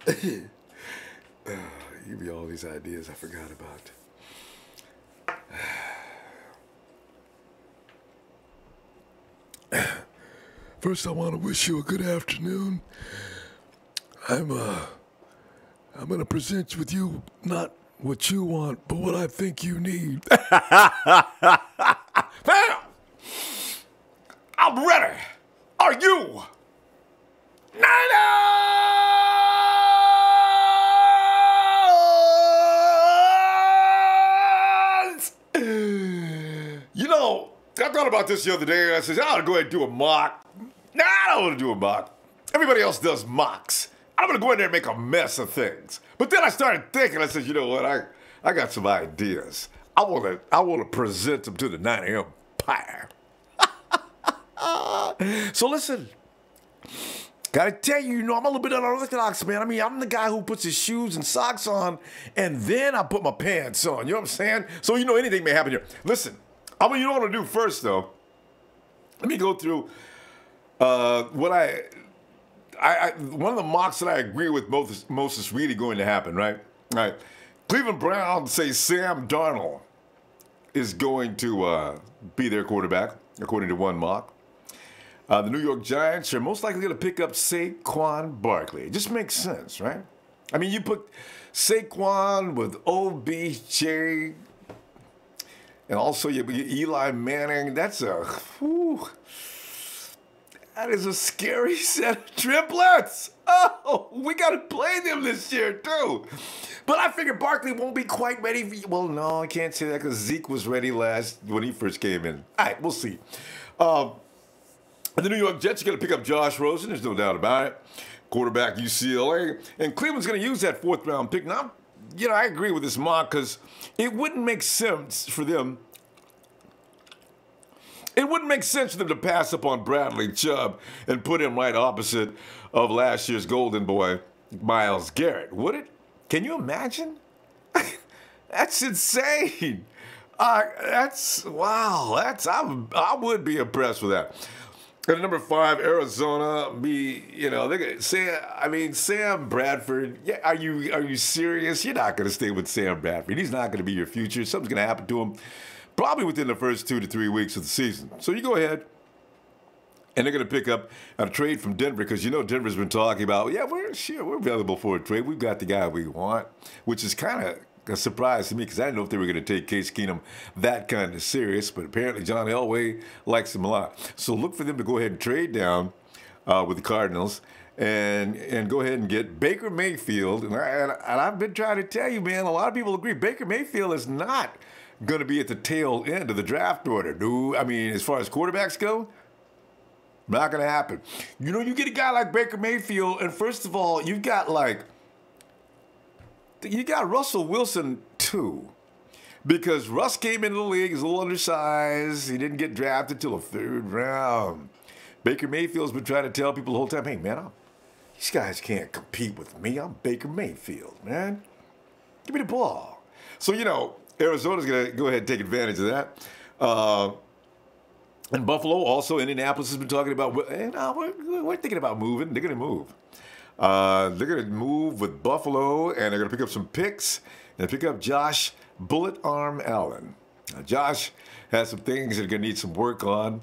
Give me all these ideas I forgot about. First, I want to wish you a good afternoon. I'm gonna present with you not what you want, but what I think you need. Bam! I'm ready. Are you? Niners! You know, I thought about this the other day, and I said, I ought to go ahead and do a mock. Nah, I don't want to do a mock. Everybody else does mocks. I'm going to go in there and make a mess of things. But then I started thinking, I said, you know what, I got some ideas. I want to present them to the Niner Empire. So listen, gotta tell you, I'm a little bit unorthodox, man. I mean, I'm the guy who puts his shoes and socks on, and then I put my pants on. You know what I'm saying? So anything may happen here. Listen, you know what I'm gonna do first, though? Let me go through what one of the mocks that I agree with most is really going to happen, right? Right. Cleveland Browns say Sam Darnold is going to be their quarterback, according to one mock. The New York Giants are most likely going to pick up Saquon Barkley. It just makes sense, right? I mean, you put Saquon with OBJ, and also you Eli Manning. That is a scary set of triplets. Oh, we got to play them this year, too. But I figured Barkley won't be quite ready. Well, no, I can't say that because Zeke was ready when he first came in. All right, we'll see. The New York Jets are going to pick up Josh Rosen. There's no doubt about it. Quarterback UCLA. And Cleveland's going to use that fourth-round pick. Now, I agree with this mock because it wouldn't make sense for them. It wouldn't make sense for them to pass up on Bradley Chubb and put him right opposite of last year's golden boy, Myles Garrett, would it? Can you imagine? That's insane. Wow. I would be impressed with that. At number 5, Arizona. They're gonna say. I mean, Sam Bradford. Yeah, are you serious? You're not gonna stay with Sam Bradford. He's not gonna be your future. Something's gonna happen to him, probably within the first 2 to 3 weeks of the season. So you go ahead, and they're gonna pick up a trade from Denver because Denver's been talking about. We're available for a trade. We've got the guy we want, which is kind of a surprise to me because I didn't know if they were going to take Case Keenum that kind of serious, but apparently John Elway likes him a lot. So look for them to go ahead and trade down with the Cardinals and go ahead and get Baker Mayfield. And I've been trying to tell you, man, a lot of people agree Baker Mayfield is not going to be at the tail end of the draft order. No, I mean, as far as quarterbacks go, not going to happen. You get a guy like Baker Mayfield, and first of all, you got Russell Wilson, too. Because Russ came into the league, he's a little undersized. He didn't get drafted until the 3rd round. Baker Mayfield's been trying to tell people the whole time, hey, man, these guys can't compete with me. I'm Baker Mayfield, man. Give me the ball. So, Arizona's going to go ahead and take advantage of that. And Buffalo, also, Indianapolis has been talking about, we're thinking about moving. They're going to move. They're going to move with Buffalo, and they're going to pick up some picks and pick up Josh Bullet Arm Allen. Josh has some things that are going to need some work on.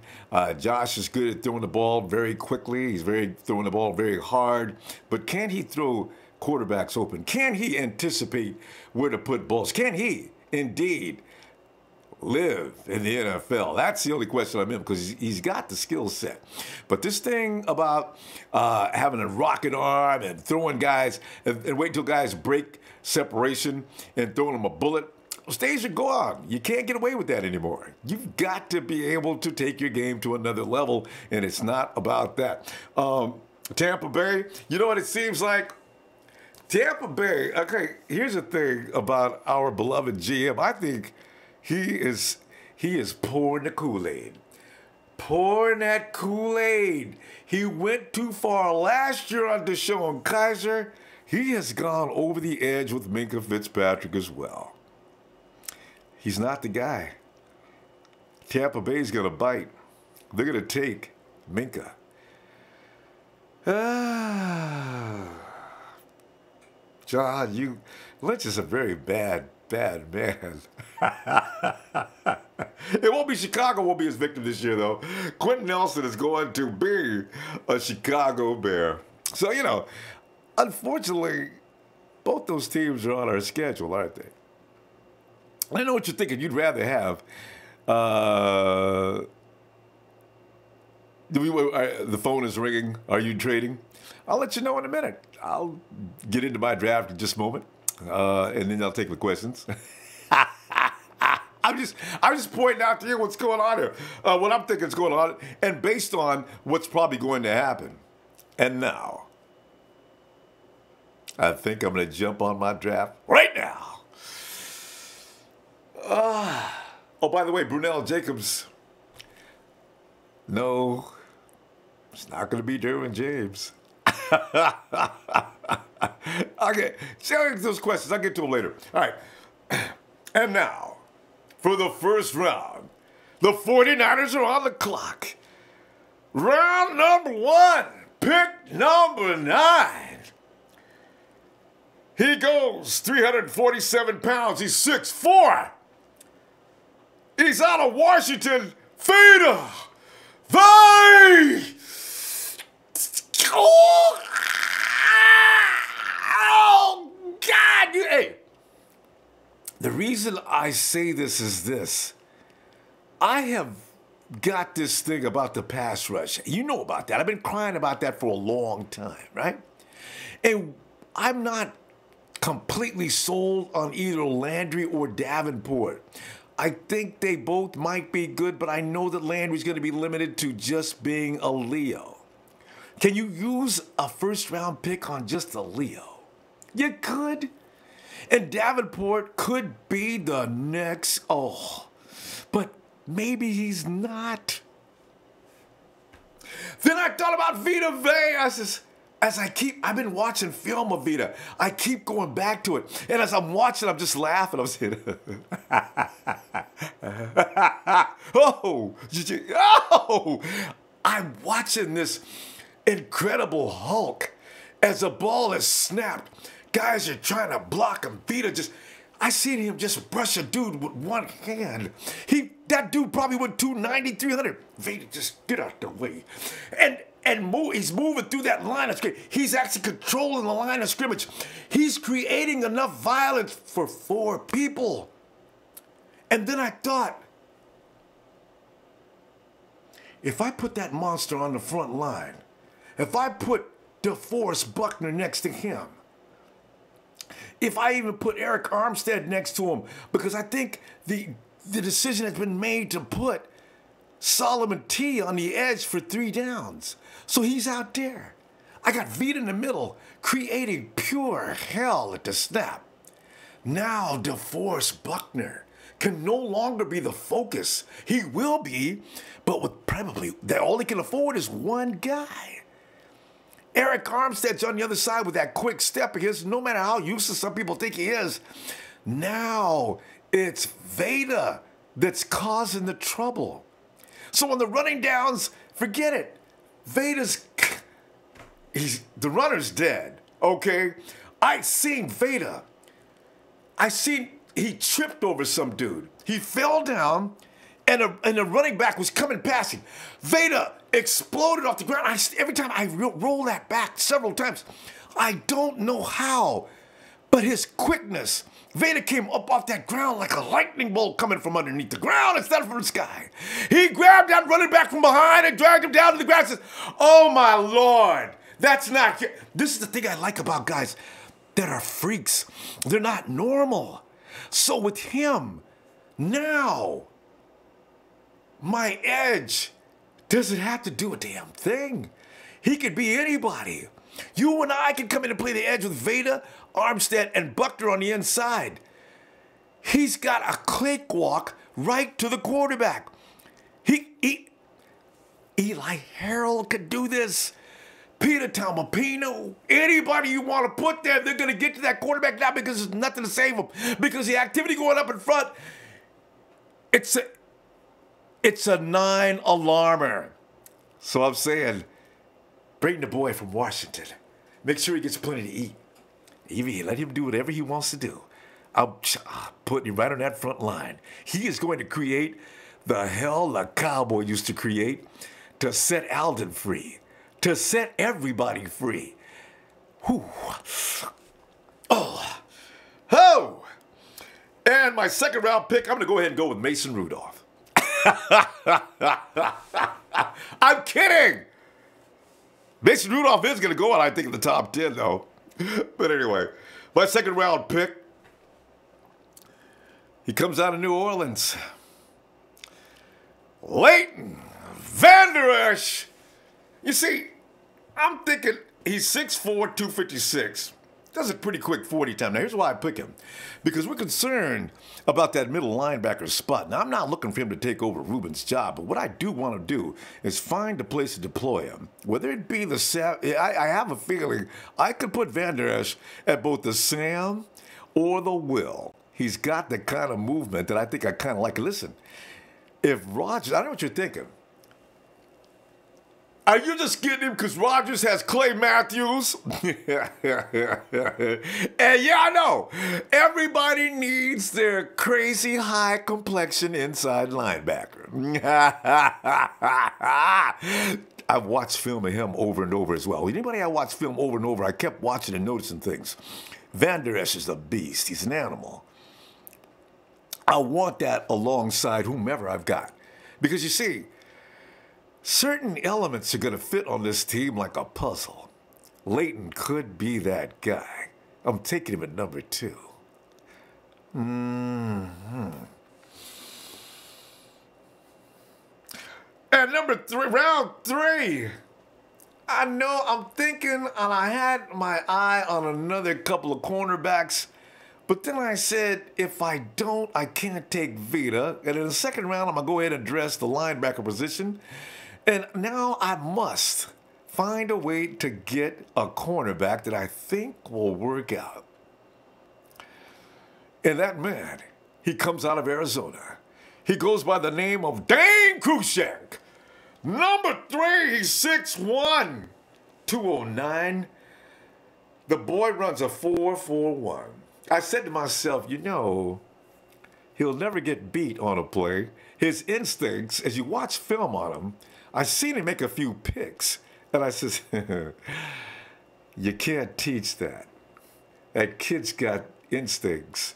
Josh is good at throwing the ball very quickly. He's throwing the ball very hard. But can he throw quarterbacks open? Can he anticipate where to put balls? Can he indeed live in the NFL? That's the only question I'm in because he's got the skill set. But this thing about having a rocket arm and throwing guys and wait until guys break separation and throwing them a bullet, those days are gone. You can't get away with that anymore. You've got to be able to take your game to another level, and it's not about that. Tampa Bay, you know what it seems like? Tampa Bay, okay, here's the thing about our beloved GM. I think he is pouring the Kool-Aid. Pouring that Kool-Aid. He went too far last year under Deshaun Kaiser. He has gone over the edge with Minka Fitzpatrick as well. He's not the guy. Tampa Bay's going to bite. They're going to take Minka. John, Lynch is a very bad man. It won't be Chicago, won't be his victim this year, though. Quentin Nelson is going to be a Chicago Bear. So, unfortunately, both those teams are on our schedule, aren't they? I know what you're thinking. You'd rather have the phone is ringing. Are you trading? I'll let you know in a minute. I'll get into my draft in just a moment, and then I'll take the questions. I'm just pointing out to you what's going on here, what I'm thinking is going on, and based on what's probably going to happen. And now, I think I'm going to jump on my draft right now. Oh, by the way, Brunel Jacobs. No, it's not going to be Derwin James. Okay, see those questions. I'll get to them later. All right. And now, for the first round, the 49ers are on the clock. Round number 1, pick number 9. He goes 347 pounds. He's 6'4". He's out of Washington. Feeder. Oh, God. Hey, the reason I say this is this. I have got this thing about the pass rush. You know about that. I've been crying about that for a long time, right? And I'm not completely sold on either Landry or Davenport. I think they both might be good, but I know that Landry's going to be limited to just being a Leo. Can you use a first-round pick on just a Leo? You could. And Davenport could be the next, but maybe he's not. Then I thought about Vita Vea. I've been watching film of Vita. I keep going back to it. And as I'm watching, I'm just laughing. I'm saying, I'm watching this Incredible Hulk as the ball is snapped. Guys are trying to block him. Vita I seen him just brush a dude with one hand. That dude probably went 290, 300. Vita just get out the way. He's moving through that line of scrimmage. He's actually controlling the line of scrimmage. He's creating enough violence for 4 people. And then I thought, if I put that monster on the front line, if I put DeForest Buckner next to him, if I even put Eric Armstead next to him, because I think the decision has been made to put Solomon T on the edge for 3 downs. So he's out there. I got Vita in the middle, creating pure hell at the snap. Now DeForest Buckner can no longer be the focus. He will be, but with probably all he can afford is one guy. Eric Armstead's on the other side with that quick step of his, no matter how useless some people think he is. Now it's Vita that's causing the trouble. So on the running downs, forget it. The runner's dead, okay? I seen Vita. He tripped over some dude. He fell down, and the running back was coming past him. Vita exploded off the ground. Every time I roll that back several times, I don't know how, but his quickness. Vita came up off that ground like a lightning bolt coming from underneath the ground instead of from the sky. He grabbed that running back from behind and dragged him down to the ground and says, "Oh my Lord, that's not..." This is the thing I like about guys that are freaks. They're not normal. So with him, now, my edge doesn't have to do a damn thing. He could be anybody. You and I can come in and play the edge with Vita, Armstead, and Buckner on the inside. He's got a cakewalk right to the quarterback. Eli Harold could do this. Peter Talmapino, anybody you want to put there, they're going to get to that quarterback now because there's nothing to save them. Because the activity going up in front, it's a 9 alarmer. So I'm saying, bring the boy from Washington. Make sure he gets plenty to eat. Even let him do whatever he wants to do. I'll put him right on that front line. He is going to create the hell the cowboy used to create to set Alden free, to set everybody free. Whew. Oh. Oh. And my second round pick, I'm going to go ahead and go with Mason Rudolph. I'm kidding. Mason Rudolph is going to go out, I think, in the top 10, though. But anyway, my second round pick, he comes out of New Orleans. Leighton Vander Esch. You see, I'm thinking he's 6'4", 256. Does a pretty quick 40 time. Now, here's why I pick him. Because we're concerned about that middle linebacker spot. Now, I'm not looking for him to take over Ruben's job, but what I do want to do is find a place to deploy him. Whether it be the Sam, I have a feeling I could put Vander Esch at both the Sam or the Will. He's got the kind of movement that I think I kind of like. Listen, if Rodgers, I know what you're thinking. Are you just getting him because Rodgers has Clay Matthews? And yeah, I know. Everybody needs their crazy high complexion inside linebacker. I've watched film of him over and over as well. Anybody I watch film over and over, I kept watching and noticing things. Vander Esch is a beast. He's an animal. I want that alongside whomever I've got. Because you see, certain elements are going to fit on this team like a puzzle. Leighton could be that guy. I'm taking him at number 2. And number 3, round 3. I know I'm thinking, and I had my eye on another couple of cornerbacks, but then I said, if I don't, I can't take Vita. And in the second round, I'm going to go ahead and address the linebacker position. And now I must find a way to get a cornerback that I think will work out. And that man, he comes out of Arizona. He goes by the name of Dane Cruikshank. Number 3, he's 6'1", 209. The boy runs a 4.41. I said to myself, you know, he'll never get beat on a play. His instincts, as you watch film on him, I seen him make a few picks, and I says, you can't teach that. That kid's got instincts.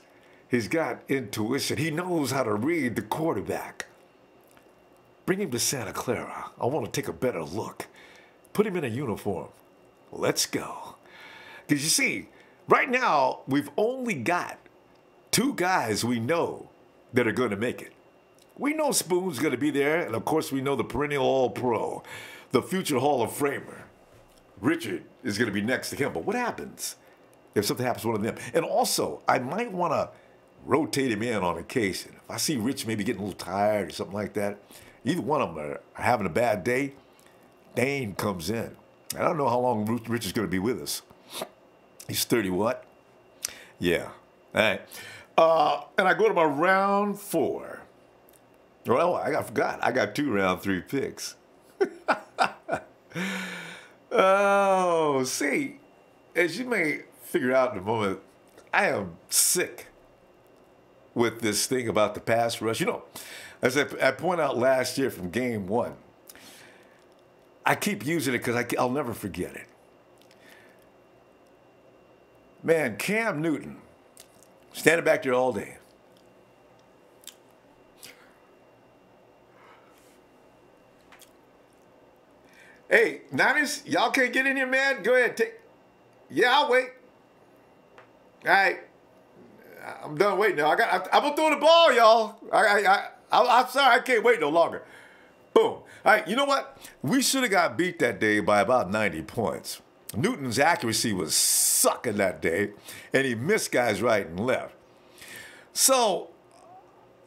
He's got intuition. He knows how to read the quarterback. Bring him to Santa Clara. I want to take a better look. Put him in a uniform. Let's go. Because you see, right now, we've only got 2 guys we know that are going to make it. We know Spoon's going to be there, and of course we know the perennial All-Pro, the future Hall of Famer. Richard is going to be next to him, but what happens if something happens to one of them? And also, I might want to rotate him in on occasion. If I see Rich maybe getting a little tired or something like that, either one of them are having a bad day, Dane comes in. I don't know how long Rich is going to be with us. He's 30 what? Yeah. All right. And I go to my round 4. Well, I forgot. I got 2 round 3 picks. Oh, see, as you may figure out in a moment, I am sick with this thing about the pass rush. You know, as I point out last year from game 1, I keep using it because I'll never forget it. Man, Cam Newton, standing back there all day. Hey, Niners, y'all can't get in here, man? Go ahead, take. Yeah, I'll wait. All right. I'm done waiting now. I'm going to throw the ball, y'all. I'm sorry, I can't wait no longer. Boom. All right, you know what? We should have got beat that day by about 90 points. Newton's accuracy was sucking that day, and he missed guys right and left. So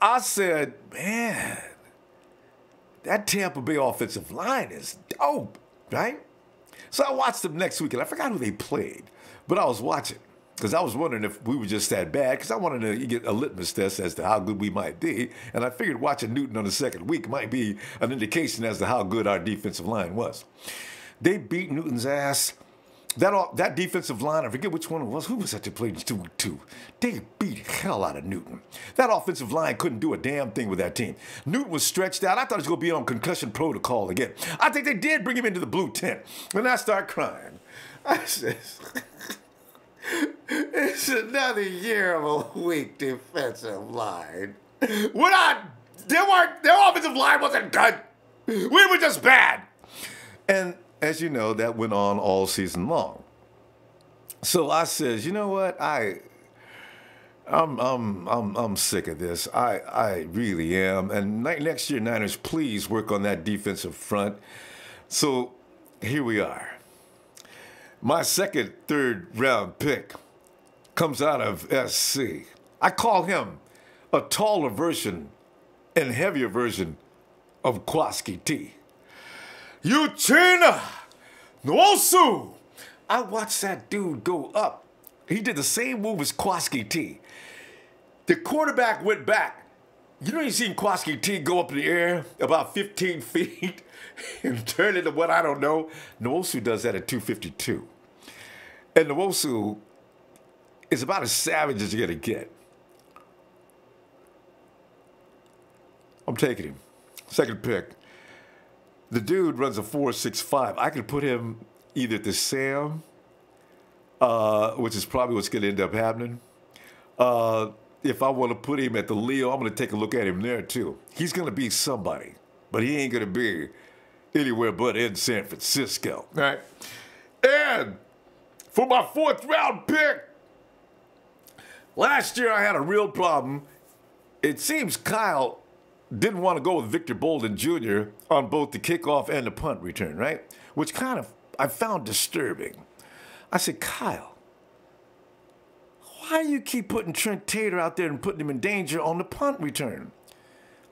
I said, man, that Tampa Bay offensive line is dope, right? So I watched them next week, and I forgot who they played, but I was watching because I was wondering if we were just that bad because I wanted to get a litmus test as to how good we might be, and I figured watching Newton on the second week might be an indication as to how good our defensive line was. They beat Newton's ass. That defensive line, I forget which one it was. Who was that that played 2-2? They beat the hell out of Newton. That offensive line couldn't do a damn thing with that team. Newton was stretched out. I thought he was going to be on concussion protocol again. I think they did bring him into the blue tent. And I start crying. I said, it's another year of a weak defensive line. Their offensive line wasn't good. We were just bad. And as you know, that went on all season long. So I says, you know what? I'm sick of this. I really am. And next year, Niners, please work on that defensive front. So here we are. My second, third round pick comes out of SC. I call him a taller version and heavier version of Kwaski T. Uchenna Nwosu. I watched that dude go up. He did the same move as Kwaski T. The quarterback went back. You know, you seen Kwaski T go up in the air about 15 feet and turn into what I don't know. Nwosu does that at 252. And Nwosu is about as savage as you're going to get. I'm taking him. Second pick. The dude runs a 4.65. I could put him either at the Sam, which is probably what's going to end up happening. If I want to put him at the Leo, I'm going to take a look at him there too. He's going to be somebody, but he ain't going to be anywhere but in San Francisco. All right. And for my fourth round pick, last year I had a real problem. It seems Kyle didn't want to go with Victor Bolden Jr. on both the kickoff and the punt return, right? Which kind of I found disturbing. I said, Kyle, why do you keep putting Trent Taylor out there and putting him in danger on the punt return?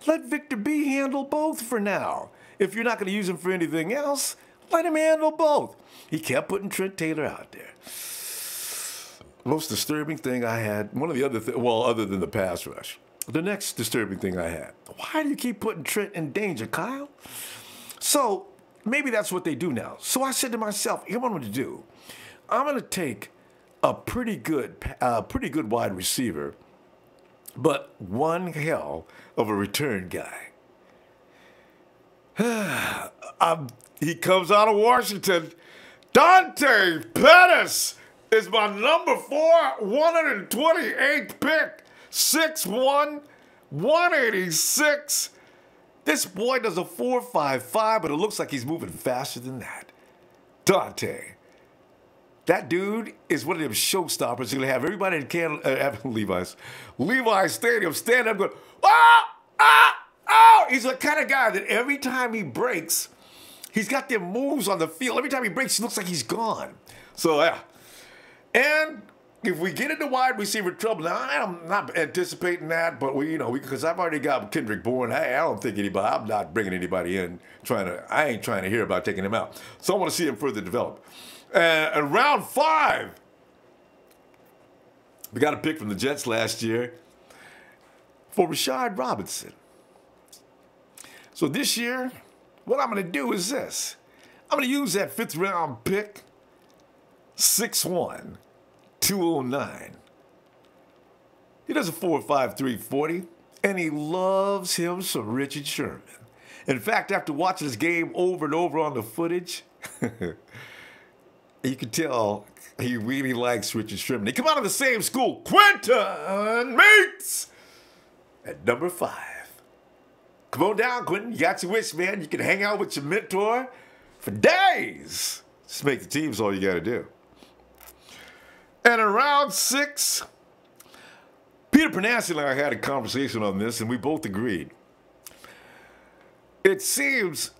Let Victor B handle both for now. If you're not going to use him for anything else, let him handle both. He kept putting Trent Taylor out there. Most disturbing thing I had, one of the other well, other than the pass rush, the next disturbing thing I had, why do you keep putting Trent in danger, Kyle? So maybe that's what they do now. So I said to myself, here's what I'm going to do. I'm going to take a pretty good wide receiver, but one hell of a return guy. He comes out of Washington. Dante Pettis is my number 4, 128th pick. 6'1", 186. This boy does a 4.55, but it looks like he's moving faster than that. Dante. That dude is one of them showstoppers. He's going to have everybody at Levi's Stadium stand up going, ah, ah, oh. He's the kind of guy that every time he breaks, he's got them moves on the field. Every time he breaks, he looks like he's gone. So, yeah. And if we get into wide receiver trouble, now I'm not anticipating that, but because I've already got Kendrick Bourne. I don't think I'm not bringing anybody in. I ain't trying to hear about taking him out. So I want to see him further develop. And round 5, we got a pick from the Jets last year for Rashard Robinson. So this year, what I'm going to do is this. I'm going to use that 5th round pick, 6'1", 209. He does a 4.5, 340, and he loves him some Richard Sherman. In fact, after watching this game over and over on the footage, you can tell he really likes Richard Sherman. They come out of the same school, Quentin Meeks, at number 5. Come on down, Quentin. You got your wish, man. You can hang out with your mentor for days. Just make the team's all you got to do. And in round 6, Peter Panassi and I had a conversation on this, and we both agreed. It seems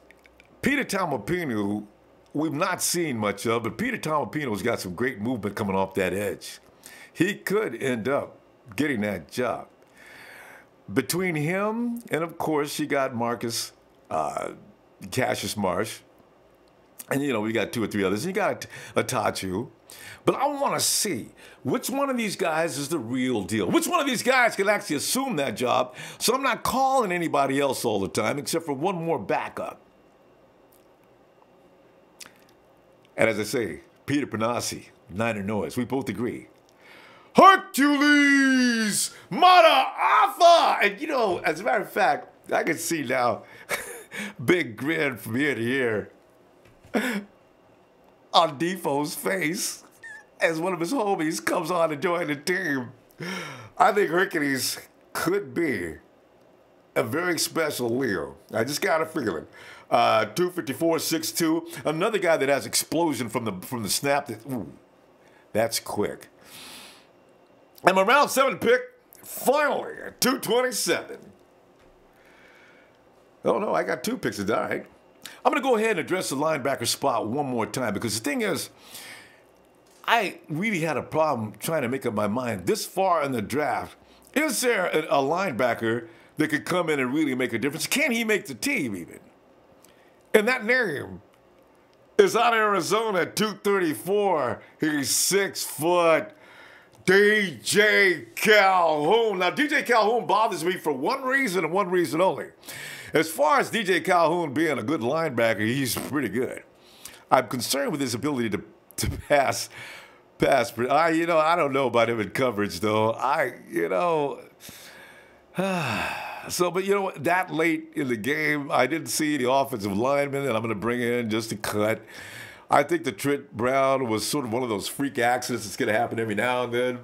Peter Taumapinu, we've not seen much of, but Peter Taumapino's got some great movement coming off that edge. He could end up getting that job. Between him and, of course, you got Marcus Cassius Marsh. And, we got 2 or 3 others. And you got Atachu. But I want to see which one of these guys is the real deal. Which one of these guys can actually assume that job so I'm not calling anybody else all the time except for one more backup. And as I say, Peter Panassi, Niner Noise. We both agree. Hercules Mataafa! And, you know, as a matter of fact, I can see now, big grin from ear to ear on Defoe's face as one of his homies comes on to join the team. I think Hercules could be a very special Leo. I just got a feeling. 254, 6'2". Another guy that has explosion from the snap. That's quick. And my round 7 pick, finally, at 227. Oh, no, I got 2 picks to die. I'm going to go ahead and address the linebacker spot one more time because the thing is, I really had a problem trying to make up my mind this far in the draft. Is there a linebacker that could come in and really make a difference? Can he make the team even? And that name is out of Arizona at 234. He's 6 foot. DJ Calhoun. Now, DJ Calhoun bothers me for one reason and one reason only. As far as DJ Calhoun being a good linebacker, he's pretty good. I'm concerned with his ability to pass. I don't know about him in coverage, though. So, but you know what? That late in the game, I didn't see the offensive lineman that I'm going to bring in just to cut. I think the Trent Brown was sort of one of those freak accidents that's going to happen every now and then.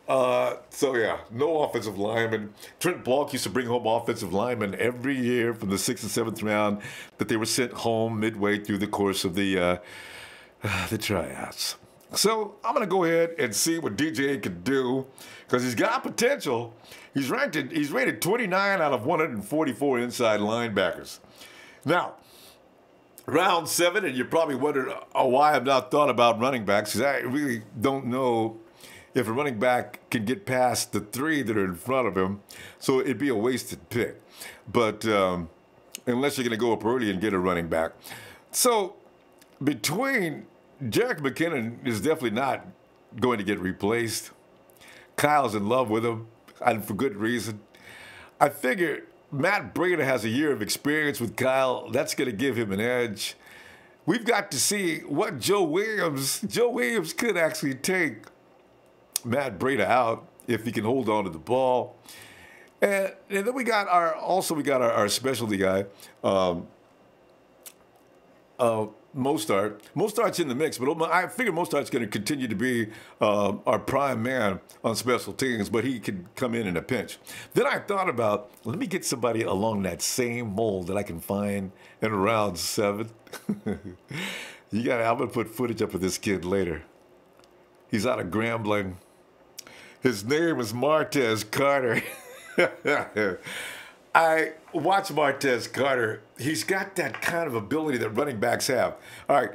So, yeah, no offensive lineman. Trent Balk used to bring home offensive linemen every year from the 6th and 7th round that they were sent home midway through the course of the tryouts. So I'm going to go ahead and see what DJ can do because he's got potential. He's rated 29 out of 144 inside linebackers. Now, round 7, and you're probably wondering why I've not thought about running backs because I really don't know if a running back can get past the 3 that are in front of him. So it'd be a wasted pick. But unless you're going to go up early and get a running back. So between Jerick McKinnon is definitely not going to get replaced. Kyle's in love with him, and for good reason. I figure Matt Breida has a year of experience with Kyle. That's going to give him an edge. We've got to see what Joe Williams could actually take Matt Breida out if he can hold on to the ball. And then we got our specialty guy, Mostart. Mostart's in the mix, but I figure Mostart's going to continue to be our prime man on special teams, but he could come in a pinch. Then I thought about, let me get somebody along that same mold that I can find in round 7. I'm going to put footage up of this kid later. He's out of Grambling. His name is Martez Carter. I watch Martez Carter. He's got that kind of ability that running backs have. All right,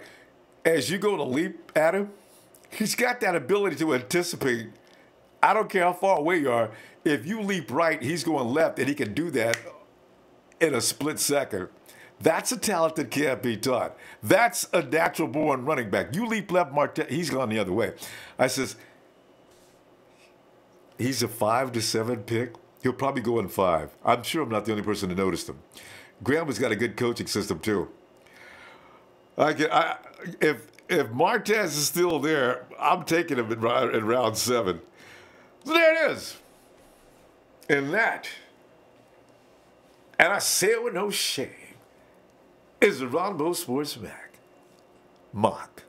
as you go to leap at him, he's got that ability to anticipate. I don't care how far away you are. If you leap right, he's going left, and he can do that in a split second. That's a talent that can't be taught. That's a natural-born running back. You leap left, Martez, he's gone the other way. I says, he's a 5 to 7 pick. He'll probably go in 5. I'm sure I'm not the only person to notice him. Graham-has got a good coaching system, too. If Martez is still there, I'm taking him in round 7. So there it is. And that, and I say it with no shame, is the Ronbo Sports Mock.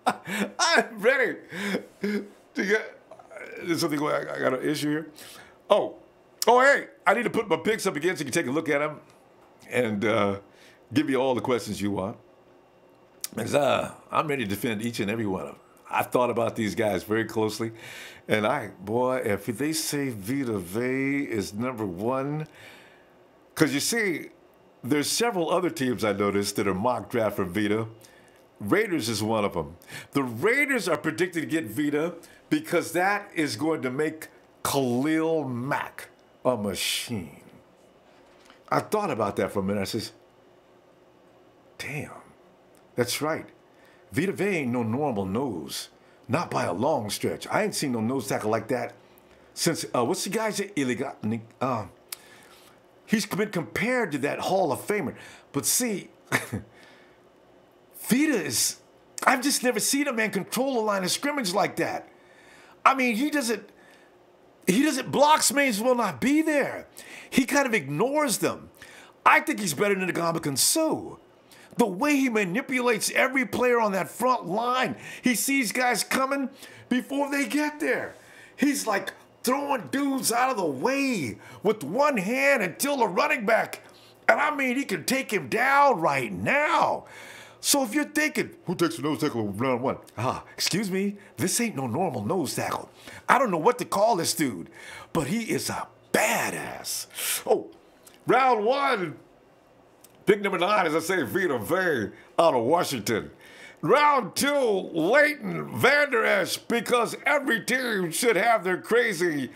I'm ready to get... There's something going on. I got an issue here. Oh, hey, I need to put my picks up again so you can take a look at them and give you all the questions you want. Because I'm ready to defend each and every one of them. I've thought about these guys very closely. And if they say Vita Vea is number 1, because you see, there's several other teams I noticed that are mock draft for Vita. Raiders is one of them. The Raiders are predicted to get Vita because that is going to make Khalil Mack a machine. I thought about that for a minute. I says, damn, that's right. Vita Vea ain't no normal nose. Not by a long stretch. I ain't seen no nose tackle like that since, what's the guy's name? He's been compared to that Hall of Famer. But see, Vita is, I've just never seen a man control the line of scrimmage like that. I mean, he doesn't block Mays will not be there. He kind of ignores them. I think he's better than Ndamukong Suh. The way he manipulates every player on that front line. He sees guys coming before they get there. He's like throwing dudes out of the way with one hand until the running back. And I mean, he can take him down right now. So if you're thinking, who takes a nose tackle round one? Excuse me, this ain't no normal nose tackle. I don't know what to call this dude, but he is a badass. Oh, round one, pick number 9, as I say, Vita Vea out of Washington. Round 2, Leighton Vander Esch, because every team should have their crazy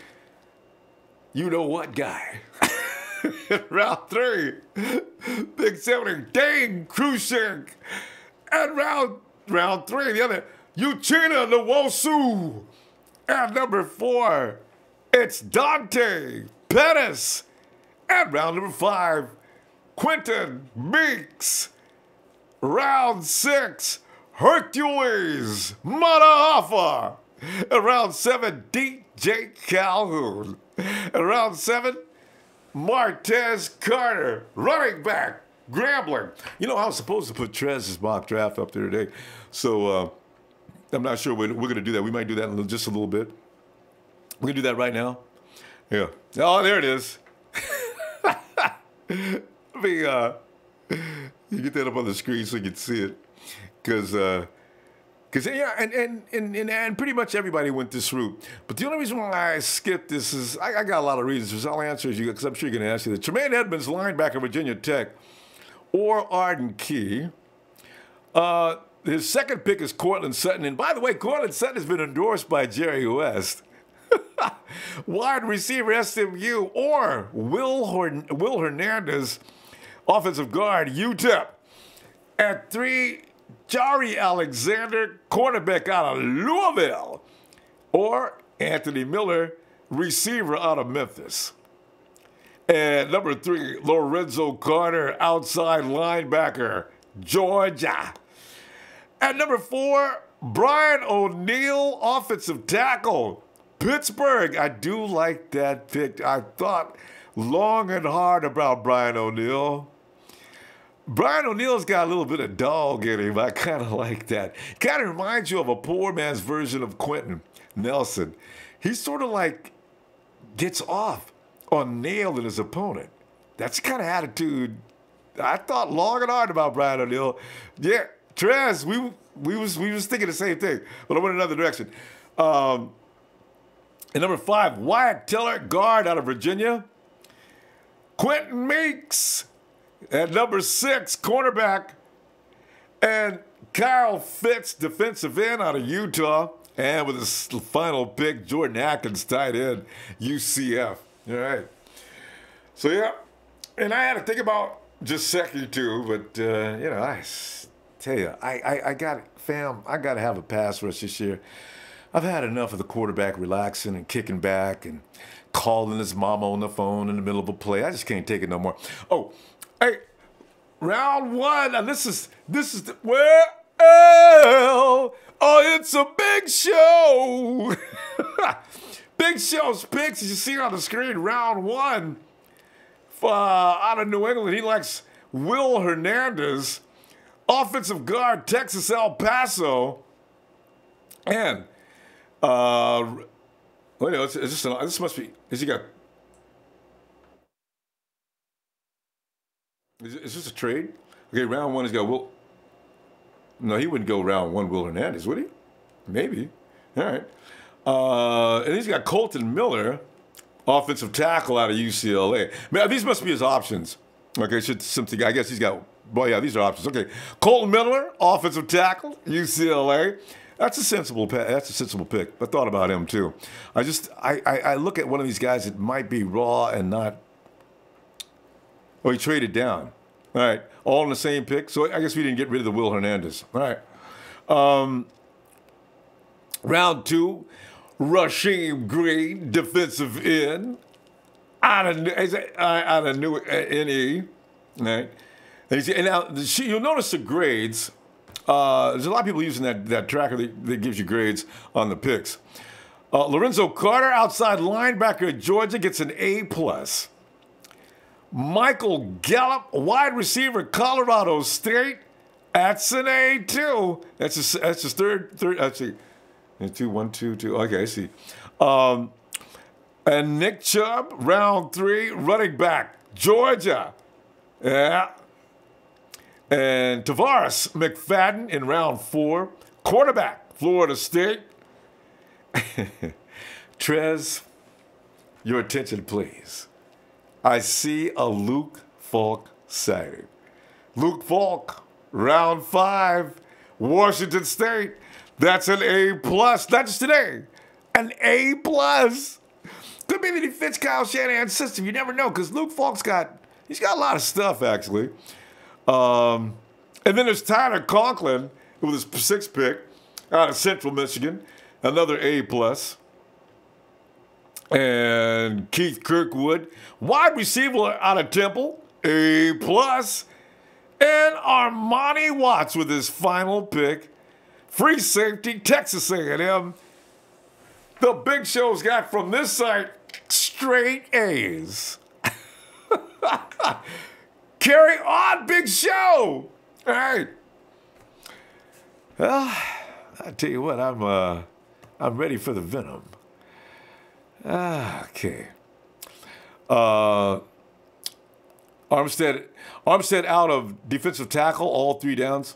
you-know-what guy. Round 3, Big 70, Dane Cruikshank. And round 3, the other, Uchenna Nwosu. And number 4, it's Dante Pettis. And round number 5, Quentin Meeks. Round 6, Hercules Matahafa. And round 7, DJ Calhoun. And round 7, Martez Carter, running back, Grambling. You know, I was supposed to put Trez's mock draft up there today, so I'm not sure we're going to do that. We might do that in just a little bit. We're going to do that right now. Yeah. Oh, there it is. Let me you get that up on the screen so you can see it, because yeah, and pretty much everybody went this route. But the only reason why I skipped this is I got a lot of reasons. I'll answer you because I'm sure you're going to ask you that. Tremaine Edmonds, linebacker, Virginia Tech, or Arden Key. His second pick is Cortland Sutton, and by the way, Cortland Sutton has been endorsed by Jerry West. Wide receiver, SMU, or Will Hernandez, offensive guard, UTEP. At 3, Jari Alexander, cornerback out of Louisville, or Anthony Miller, receiver out of Memphis. And number 3, Lorenzo Carter, outside linebacker, Georgia. At number 4, Brian O'Neill, offensive tackle, Pittsburgh. I do like that pick. I thought long and hard about Brian O'Neill. Brian O'Neill's got a little bit of dog in him. I kind of like that. Kind of reminds you of a poor man's version of Quentin Nelson. He sort of like gets off on nailing his opponent. That's the kind of attitude I thought long and hard about Brian O'Neill. Yeah, Trez, we was thinking the same thing, but I went another direction. And number 5, Wyatt Teller, guard out of Virginia. Quentin Meeks. At number 6, cornerback. And Kyle Fitz, defensive end out of Utah. And with his final pick, Jordan Atkins, tight end, UCF. All right. So, yeah. And I had to think about just second too, but, you know, I tell you, I got to have a pass rush this year. I've had enough of the quarterback relaxing and kicking back and calling his mama on the phone in the middle of a play. I just can't take it no more. Oh, hey, round 1. Now this is the it's a big show. Big Show's picks, as you see on the screen. Round 1 out of New England. He likes Will Hernandez, offensive guard, Texas El Paso, and wait, no, this must be. Is this a trade? Okay, round 1 he's got Will. No, he wouldn't go round 1 Will Hernandez, would he? Maybe. All right. And he's got Colton Miller, offensive tackle out of UCLA. Man, these must be his options. Okay, something. I guess he's got. Well, yeah, these are options. Okay, Colton Miller, offensive tackle, UCLA. That's a sensible pick. I thought about him too. I look at one of these guys that might be raw and not. Oh, he traded down. All right, all in the same pick. So I guess we didn't get rid of the Will Hernandez. All right. Round 2, Rasheem Green, defensive end, out of New NE. Right. And now you'll notice the grades There's a lot of people using that tracker that gives you grades on the picks. Lorenzo Carter, outside linebacker at Georgia, gets an A+. Michael Gallup, wide receiver at Colorado State, that's an A too. That's his third. Actually, 2, 1, 2, 2. Okay, I see. And Nick Chubb, round 3, running back, Georgia. Yeah. And Tavares McFadden in round 4, quarterback, Florida State. Trez, your attention, please. I see a Luke Falk save. Luke Falk, round 5, Washington State. That's an A+. Not just today, an A+. Could be that he fits Kyle Shanahan's system. You never know, because Luke Falk's got a lot of stuff, actually. And then there's Tyler Conklin with his 6th pick out of Central Michigan, another A+. And Keith Kirkwood, wide receiver out of Temple, A+. And Armani Watts with his final pick, free safety, Texas A&M. The Big Show's got from this site straight A's. Carry on, Big Show. All right. Well, I tell you what, I'm ready for the venom. Okay. Armstead out of defensive tackle, all 3 downs.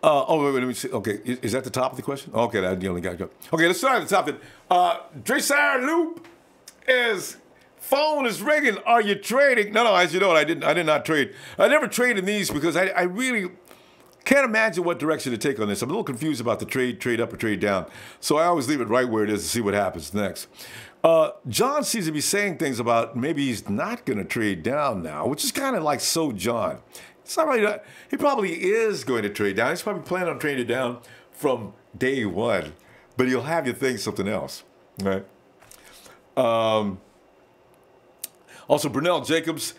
Wait, let me see. Okay, is that the top of the question? Okay, that's the only guy. Okay, let's start at the top then. Draysire Loop phone is ringing. Are you trading? No, as you know, I did not trade. I never traded these because I really can't imagine what direction to take on this. I'm a little confused about the trade up or trade down. So I always leave it right where it is to see what happens next. John seems to be saying things about maybe he's not going to trade down now, which is kind of like so John. It's not right. He probably is going to trade down. He's probably planning on trading down from day one, but he'll have you think something else, right? Also, Brunel Jacobs,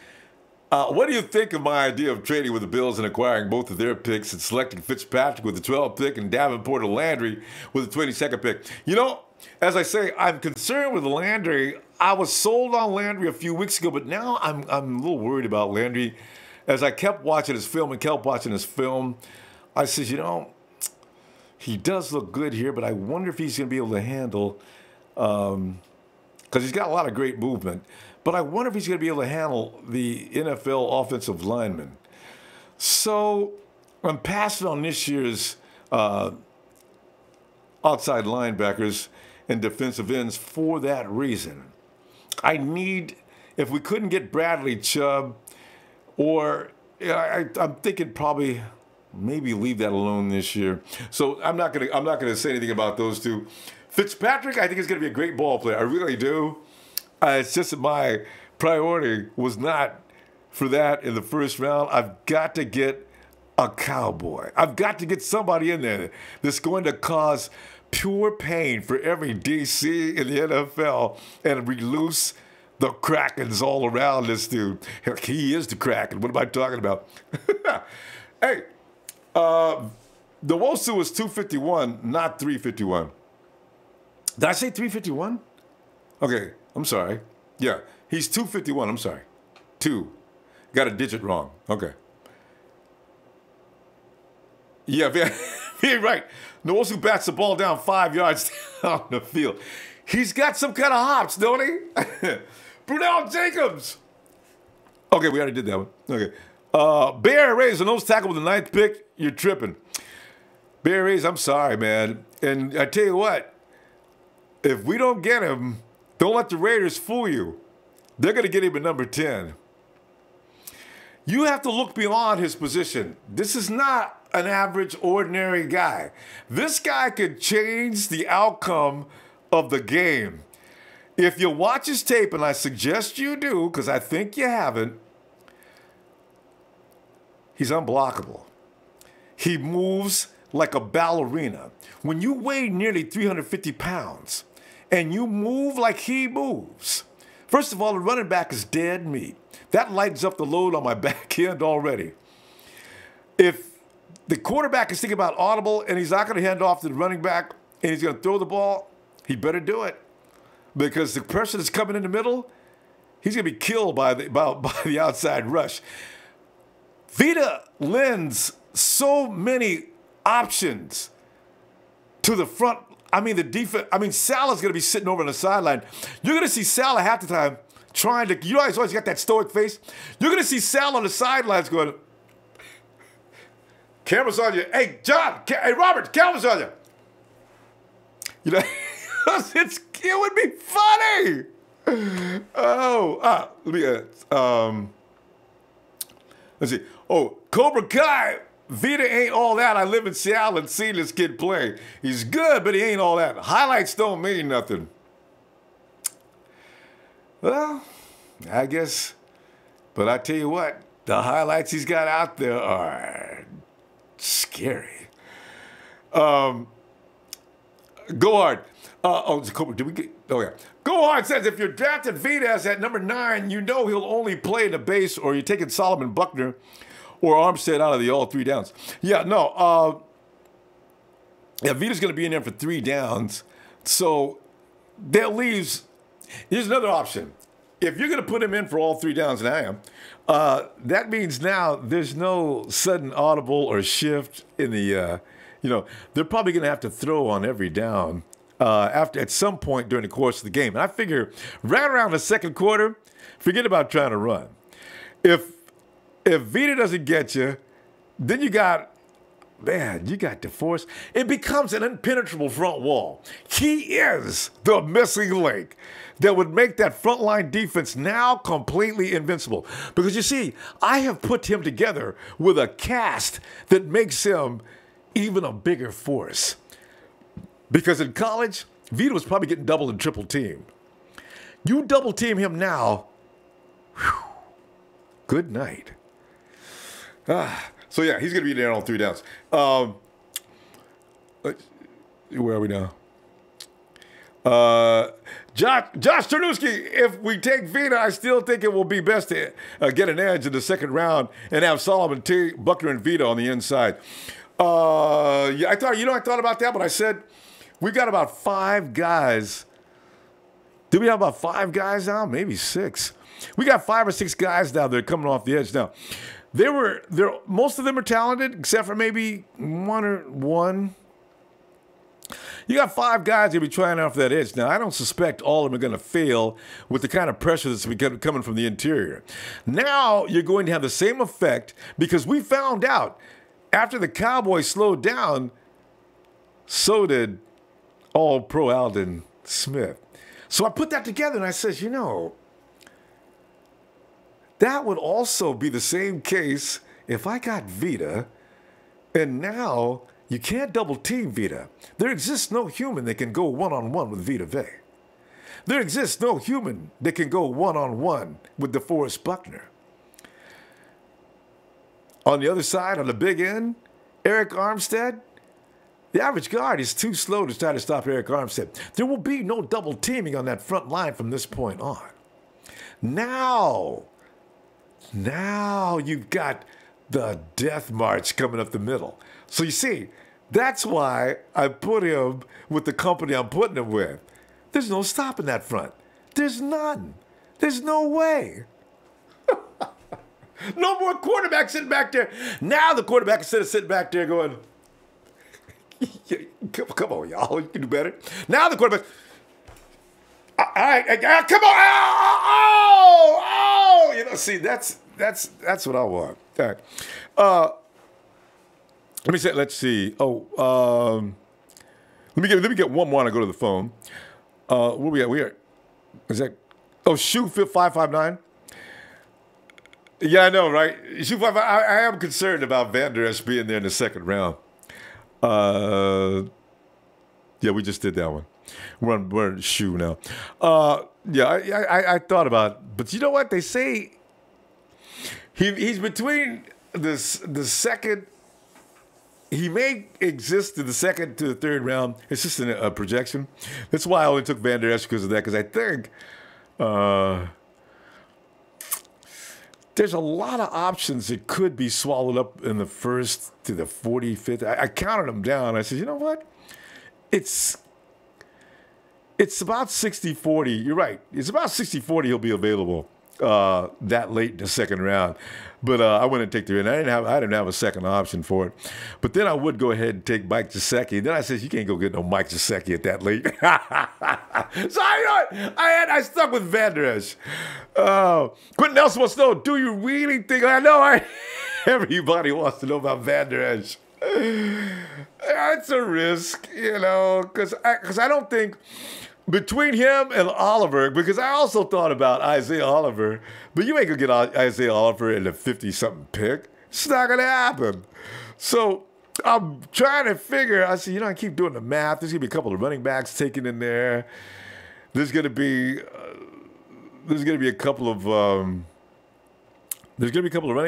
what do you think of my idea of trading with the Bills and acquiring both of their picks and selecting Fitzpatrick with the 12th pick and Davenport or Landry with the 22nd pick? You know, as I say, I'm concerned with Landry. I was sold on Landry a few weeks ago, but now I'm a little worried about Landry. As I kept watching his film, I said, you know, he does look good here, but I wonder if he's going to be able to handle, because he's got a lot of great movement, but I wonder if he's going to be able to handle the NFL offensive linemen. So I'm passing on this year's outside linebackers and defensive ends for that reason. If we couldn't get Bradley Chubb, or I'm thinking probably maybe leave that alone this year. So I'm not gonna say anything about those two. Fitzpatrick, I think is gonna be a great ball player. I really do. It's just that my priority was not for that in the first round. I've got to get a cowboy. I've got to get somebody in there that's going to cause pure pain for every DC in the NFL and release the Krakens all around this dude. Heck, he is the Kraken. What am I talking about? Hey, the Wosu was 251, not 351. Did I say 351? Okay, I'm sorry. Yeah, he's 251. I'm sorry. 2. Got a digit wrong. Okay. Yeah, you're right. Nwosu bats the ball down 5 yards down the field. He's got some kind of hops, don't he? Brunel Jacobs. Okay, we already did that one. Okay. Bear Rays, a nose tackle with the 9th pick. You're tripping. Bear Rays, I'm sorry, man. And I tell you what, if we don't get him, don't let the Raiders fool you. They're going to get him at number 10. You have to look beyond his position. This is not an average, ordinary guy. This guy could change the outcome of the game. If you watch his tape, and I suggest you do, because I think you haven't, he's unblockable. He moves like a ballerina. When you weigh nearly 350 pounds and you move like he moves, first of all, the running back is dead meat. That lightens up the load on my back end already. If the quarterback is thinking about audible and he's not going to hand off to the running back and he's going to throw the ball, he better do it. Because the person that's coming in the middle, he's going to be killed by the outside rush. Vita lends so many options to the front. I mean, the defense. I mean, Salah's going to be sitting over on the sideline. You're going to see Salah half the time trying to, you know, he's always got that stoic face. You're going to see Salah on the sidelines going, camera's on you. Hey, John. Hey, Robert, camera's on you. You know, it would be funny. Let's see. Oh, Cobra Kai. Vita ain't all that. I live in Seattle and seen this kid play. He's good, but he ain't all that. Highlights don't mean nothing. Well, I guess. But I tell you what, the highlights he's got out there are scary. Go hard. Did we get? Oh yeah. Go hard says if you're drafted Vitas at number 9, you know he'll only play in the base, or you're taking Solomon Buckner or Armstead out of the all 3 downs. Yeah, no. Yeah, Vita's going to be in there for 3 downs. So that leaves. Here's another option. If you're going to put him in for all 3 downs, and I am, that means now there's no sudden audible or shift in the. They're probably going to have to throw on every down. At some point during the course of the game. And I figure right around the second quarter, forget about trying to run. If Vita doesn't get you, then you got DeForest. It becomes an impenetrable front wall. He is the missing link that would make that frontline defense now completely invincible. Because you see, I have put him together with a cast that makes him even a bigger force. Because in college, Vita was probably getting double and triple teamed. You double team him now, whew, good night. So yeah, he's going to be there on 3 downs. Where are we now? Josh Ternewski, if we take Vita, I still think it will be best to get an edge in the second round and have Solomon Buckner and Vita on the inside. Yeah, I thought about that, but I said, we got about 5 guys. Do we have about 5 guys now? Maybe 6. We got 5 or 6 guys now that are coming off the edge now. Most of them are talented, except for maybe one. You got 5 guys that be trying off that edge. Now, I don't suspect all of them are going to fail with the kind of pressure that's coming from the interior. Now, you're going to have the same effect because we found out after the Cowboys slowed down, so did All-Pro Aldon Smith. So I put that together and I said, that would also be the same case if I got Vita, and now you can't double team Vita. There exists no human that can go one-on-one with Vita Vea. There exists no human that can go one-on-one with DeForest Buckner. On the other side, on the big end, Eric Armstead, the average guard is too slow to try to stop Eric Armstead. There will be no double teaming on that front line from this point on. Now you've got the death march coming up the middle. So you see, that's why I put him with the company I'm putting him with. There's no stopping that front. There's none. There's no way. No more quarterback sitting back there. Now the quarterback instead of sitting back there going, come on, y'all. You can do better. Now the quarterback. All right, come on. Oh. See, that's what I want. All right. Let's see. Let me get one more and I go to the phone. Where we at? Is that? Oh, Shoe 559. Yeah, I know, right? Shoe 559. I am concerned about Van Der Esch being there in the second round. Yeah, we just did that one. We're on Shoe now. I thought about, but you know what they say? He's between the second. He may exist in the second to the third round. It's just a projection. That's why I only took Van Der Esch because of that. Because I think there's a lot of options that could be swallowed up in the first to the 45th. I counted them down. I said, you know what? It's about 60-40. You're right. It's about 60-40 he'll be available that late in the second round. But I went and take the and I didn't have a second option for it. But then I would go ahead and take Mike Gesicki. Then I said, you can't go get no Mike Gesicki at that late. So I stuck with Van Der Esch. Quentin Nelson wants to know, do you really think, everybody wants to know about Van Der Esch. It's a risk, because I don't think between him and Oliver, because I also thought about Isaiah Oliver, but you ain't going to get Isaiah Oliver in the 50-something pick. It's not going to happen. So I'm trying to figure, I said, I keep doing the math. There's going to be a couple of running backs taken in there. There's going to be a couple of running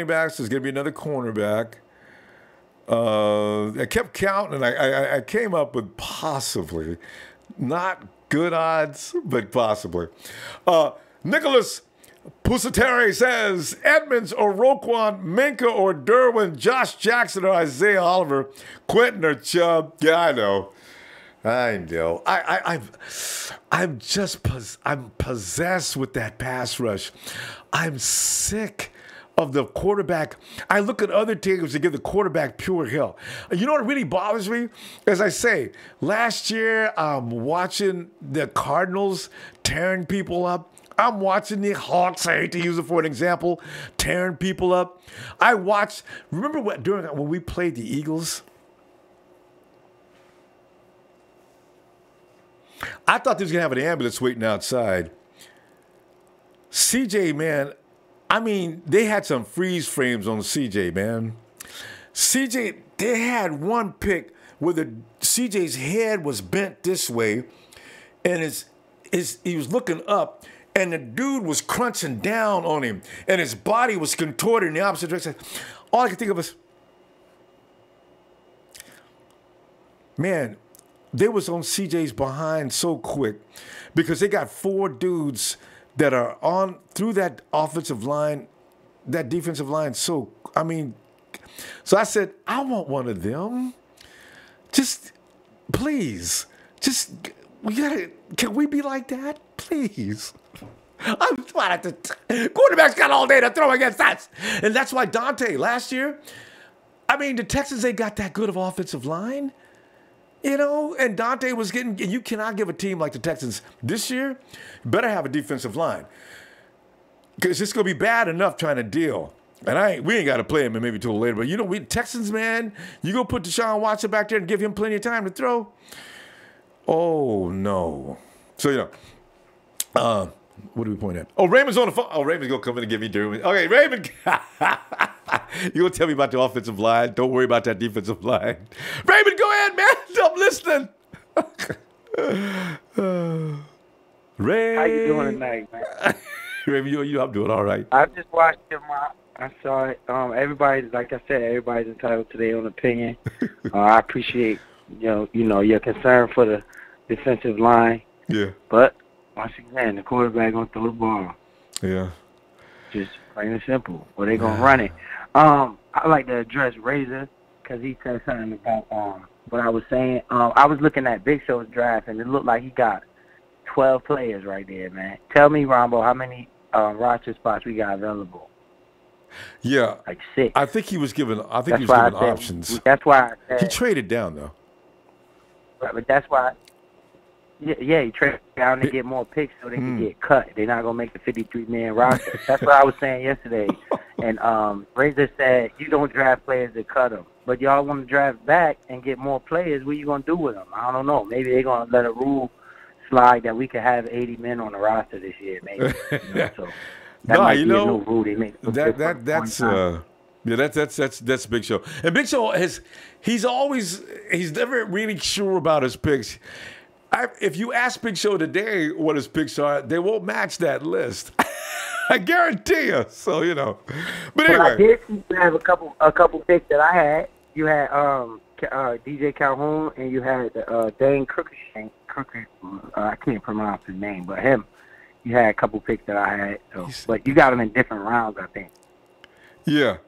backs. There's going to be another cornerback. I kept counting, and I came up with possibly, not good odds, but possibly. Nicholas Pusateri says, Edmonds or Roquan, Minka or Derwin, Josh Jackson or Isaiah Oliver, Quentin or Chubb. Yeah, I know. I'm possessed with that pass rush. I'm sick of the quarterback. I look at other teams to give the quarterback pure hell. You know what really bothers me? As I say, last year I'm watching the Cardinals tearing people up. I'm watching the Hawks, I hate to use it for an example, tearing people up. Remember when we played the Eagles? I thought they was going to have an ambulance waiting outside. CJ, man, they had some freeze frames on CJ, man. CJ, they had one pick where CJ's head was bent this way, and he was looking up, and the dude was crunching down on him, and his body was contorted in the opposite direction. All I could think of was, man, they was on CJ's behind so quick because they got 4 dudes that are on through that offensive line, that defensive line. So I said, I want one of them. Just, please, can we be like that? Please. I'm trying to, quarterback's got all day to throw against us. And that's why Dante last year, the Texans ain't got that good of offensive line. And Dante was getting, and you cannot give a team like the Texans this year, better have a defensive line. Because it's going to be bad enough trying to deal. And we ain't got to play him maybe till later. But, we Texans, man, you go put Deshaun Watson back there and give him plenty of time to throw. Oh, no. So, what do we point at? Oh, Raymond's on the phone. Oh, Raymond's going to come in and give me Derwin. Okay, Raymond. You're going to tell me about the offensive line. Don't worry about that defensive line. Raymond, go ahead, man. I'm listening. Ray. How you doing tonight, man? Raymond, I'm doing all right. I just watched your mock. I saw it. Everybody, like I said, everybody's entitled to their own opinion. I appreciate, your concern for the defensive line. Yeah. But once again, the quarterback gonna throw the ball. Yeah. Just plain and simple. Or they gonna run it. I like to address Razor because he said something about what I was saying. I was looking at Big Show's draft and it looked like he got 12 players right there, man. Tell me, Ronbo, how many roster spots we got available? Yeah. Like 6. I think he was given options. That's why I said, he traded down though. Right, but that's why. Yeah, he traded down to get more picks so they can get cut. They're not going to make the 53-man roster. That's what I was saying yesterday. And Razor said, you don't draft players to cut them. But y'all want to draft back and get more players. What are you going to do with them? I don't know. Maybe they're going to let a rule slide that we can have 80 men on the roster this year, maybe. So that might be a new rule they make. That's Big Show. And Big Show he's never really sure about his picks. If you ask Big Show today what his picks are, they won't match that list. I guarantee you. So, But anyway. I did have a couple picks that I had. You had DJ Calhoun and you had Dane Crooked. I can't pronounce his name, but him. You had a couple picks that I had. So, but you got them in different rounds, I think. Yeah.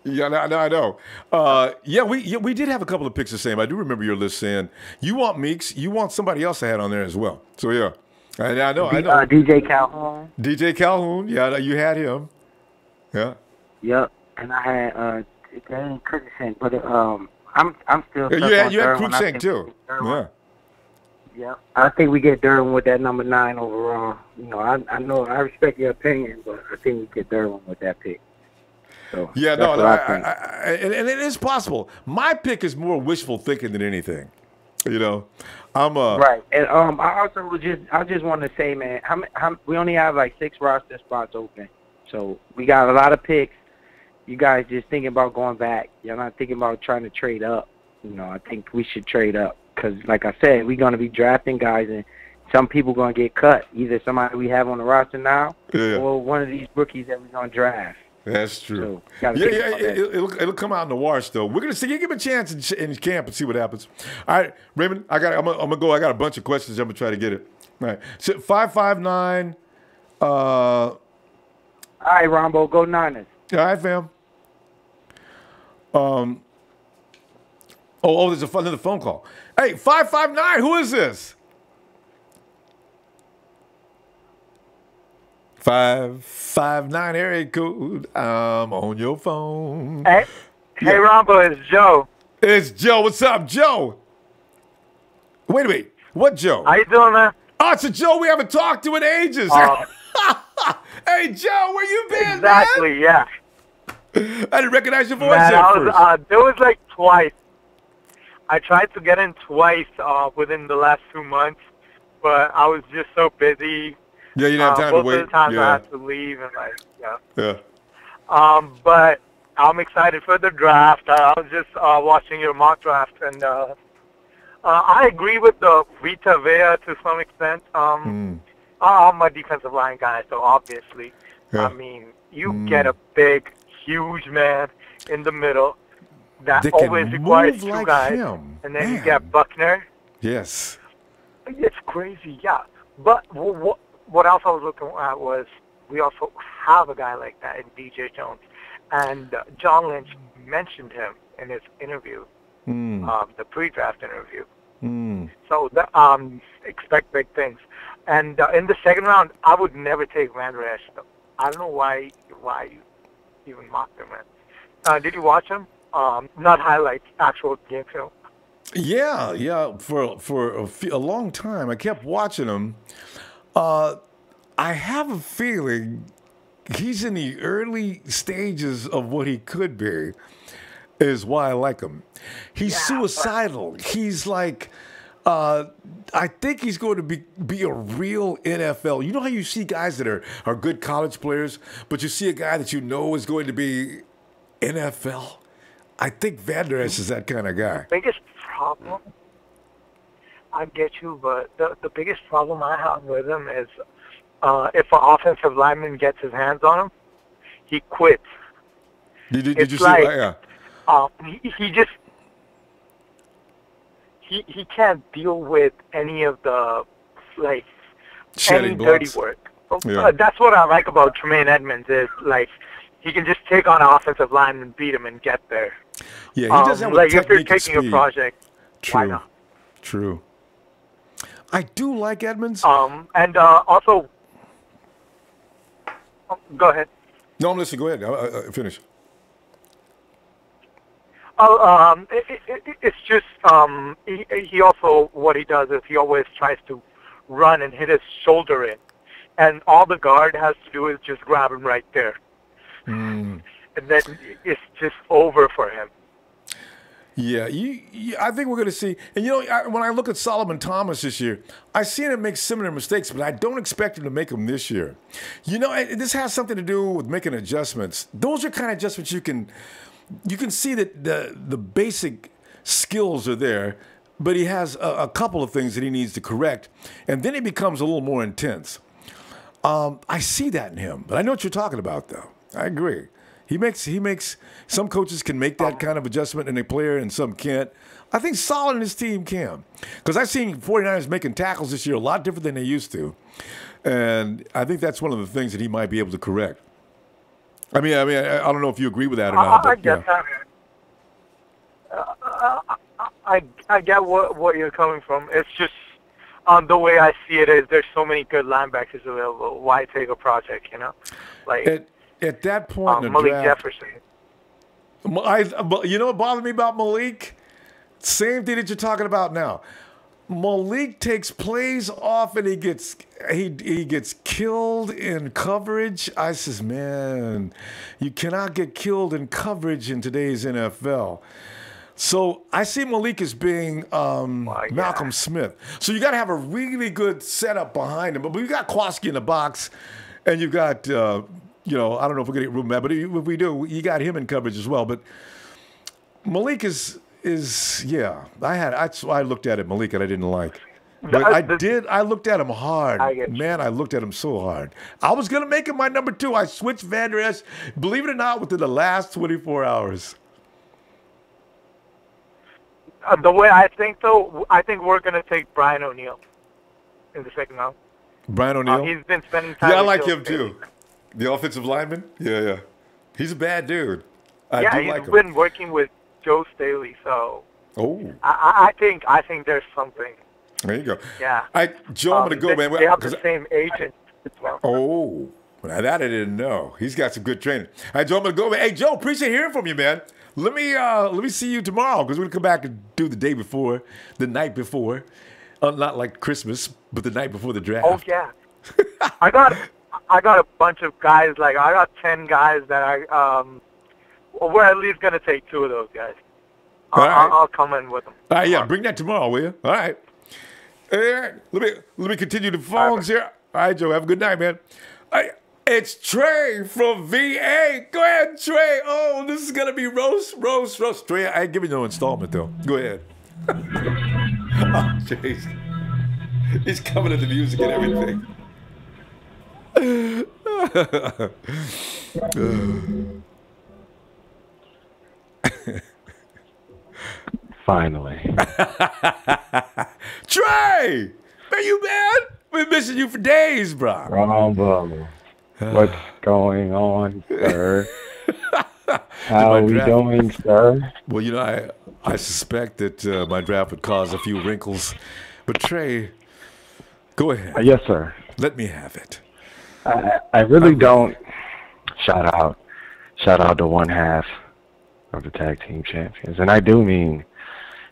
Yeah, no, I know. Yeah, we did have a couple of picks the same. I do remember your list saying you want Meeks, you want somebody else I had on there as well. So yeah, I know, I know. DJ Calhoun. DJ Calhoun, yeah, you had him. Yeah. Yep. And I had Dane Christensen, but I'm still Yeah, stuck on you had Derwin. Cruikshank too. Yeah. Yeah, I think we get Derwin with that number 9 overall. You know, I know I respect your opinion, but I think we get Derwin with that pick. So Yeah, that's no, what I think. and it is possible. My pick is more wishful thinking than anything. You know, I'm Right, and I just want to say, man, we only have like 6 roster spots open, so we got a lot of picks. You guys just thinking about going back. You're not thinking about trying to trade up. You know, I think we should trade up because, like I said, we're going to be drafting guys, and some people going to get cut. Either somebody we have on the roster now, or one of these rookies that we're going to draft. That's true. So, it'll come out in the wash though. We're gonna see. Give him a chance in camp and see what happens. All right, Raymond, I'm gonna go. I got a bunch of questions. I'm gonna try to get it. All right, so 559. All right, Ronbo, go Niners. All right, fam. There's another phone call. Hey, 559. Who is this? 559 area code. I'm on your phone. Hey, Ronbo, it's Joe. It's Joe. What's up, Joe? Wait a minute. What Joe? How you doing, man? Oh, it's a Joe we haven't talked to in ages. Hey, Joe, where you been, Exactly, man? yeah. I didn't recognize your voice Man, at first. there was like twice. I tried to get in twice within the last 2 months, but I was just so busy. Yeah, you didn't have time to wait. Both of the times yeah. I had to leave and Yeah. But I'm excited for the draft. I was just watching your mock draft, and I agree with the Vita Vea to some extent. I'm a defensive line guy, so obviously, Yeah. I mean, you get a big, huge man in the middle that They can always requires move 2 like guys, him. and then you Man. get Buckner. Yes. It's crazy, yeah. But what else I was looking at was we also have a guy like that in DJ Jones. And John Lynch mentioned him in his interview, the pre-draft interview. So expect big things. And in the second round, I would never take Van Der Esch. I don't know why you even mocked him, man. Did you watch him? Not highlights, actual game film. Yeah. For a long time, I kept watching him. I have a feeling he's in the early stages of what he could be, is why I like him. He's suicidal. He's like, I think he's going to be a real NFL. You know how you see guys that are good college players, but you see a guy that you know is going to be NFL? I think Van Der Esch is that kind of guy. Biggest problem, I get you, but the biggest problem I have with him is if an offensive lineman gets his hands on him, he quits. Did you It's see like, that? Yeah. He can't deal with any of the like Shedding any dirty blocks. work. Yeah. That's what I like about Tremaine Edmonds is like he can just take on an offensive line and beat him and get there. Yeah, he does have like a if you're technique and taking a speed. project, why True. not? True. I do like Edmonds. And also, go ahead. No, I'm listening. Go ahead. Finish. It's just he also what he does is he always tries to run and hit his shoulder in, and all the guard has to do is just grab him right there, and then it's just over for him. Yeah, I think we're going to see. And, you know, when I look at Solomon Thomas this year, I've seen him make similar mistakes, but I don't expect him to make them this year. You know, this has something to do with making adjustments. Those are kind of adjustments you can see that the basic skills are there, but he has a couple of things that he needs to correct, and then he becomes a little more intense. I see that in him, but I know what you're talking about, though. I agree. He makes some coaches can make that kind of adjustment in a player and some can't. I think Solid and his team can. Because I've seen 49ers making tackles this year a lot different than they used to. And I think that's one of the things that he might be able to correct. I don't know if you agree with that or not. I But, get that. I get what you're coming from. It's just the way I see it is there's so many good linebackers available. Why take a project, you know? Like at that point in the Malik draft, Jefferson. You know what bothered me about Malik? Same thing that you're talking about now. Malik takes plays off and he gets killed in coverage. I says, man, you cannot get killed in coverage in today's NFL. So I see Malik as being Malcolm Smith. So you got to have a really good setup behind him. But we got Kwaski in the box, and you've got I don't know if we're going to get room back, but if we do, you got him in coverage as well. But Malik is I looked at it, Malik, and I didn't like. But I looked at him hard. Man, I looked at him so hard. I was going to make him my number 2. I switched Van Der Esch, believe it or not, within the last 24 hours. The way I think, though, I think we're going to take Brian O'Neill in the second round. Brian O'Neill? He's been spending time with I like him, too. The offensive lineman? Yeah. He's a bad dude. He's been working with Joe Staley, so I think there's something. There you go. Yeah. Joe, I'm going to go, man. They have the same agent as well. Oh, now that I didn't know. He's got some good training. All right, Joe, I'm going to go, man. Hey, Joe, appreciate hearing from you, man. Let me see you tomorrow because we're going to come back and do the night before. Not like Christmas, but the night before the draft. Oh, yeah. I got a bunch of guys, I got 10 guys that we're at least going to take 2 of those guys. I'll come in with them. All right, yeah, bring that tomorrow, will you? All right. Let me continue the phones here. All right, Joe, have a good night, man. It's Trey from VA. Go ahead, Trey. Oh, this is going to be roast. Trey, I ain't giving you no installment, though. Go ahead. Oh, jeez. He's coming to the music and everything. Finally. Trey! Where you been? We've been missing you for days, bro. Ronbo. What's going on, sir? How are we doing, sir? Well, I suspect that my draft would cause a few wrinkles. But, Trey, go ahead. Yes, sir. Let me have it. I really don't. Shout out to one half of the tag team champions. And I do mean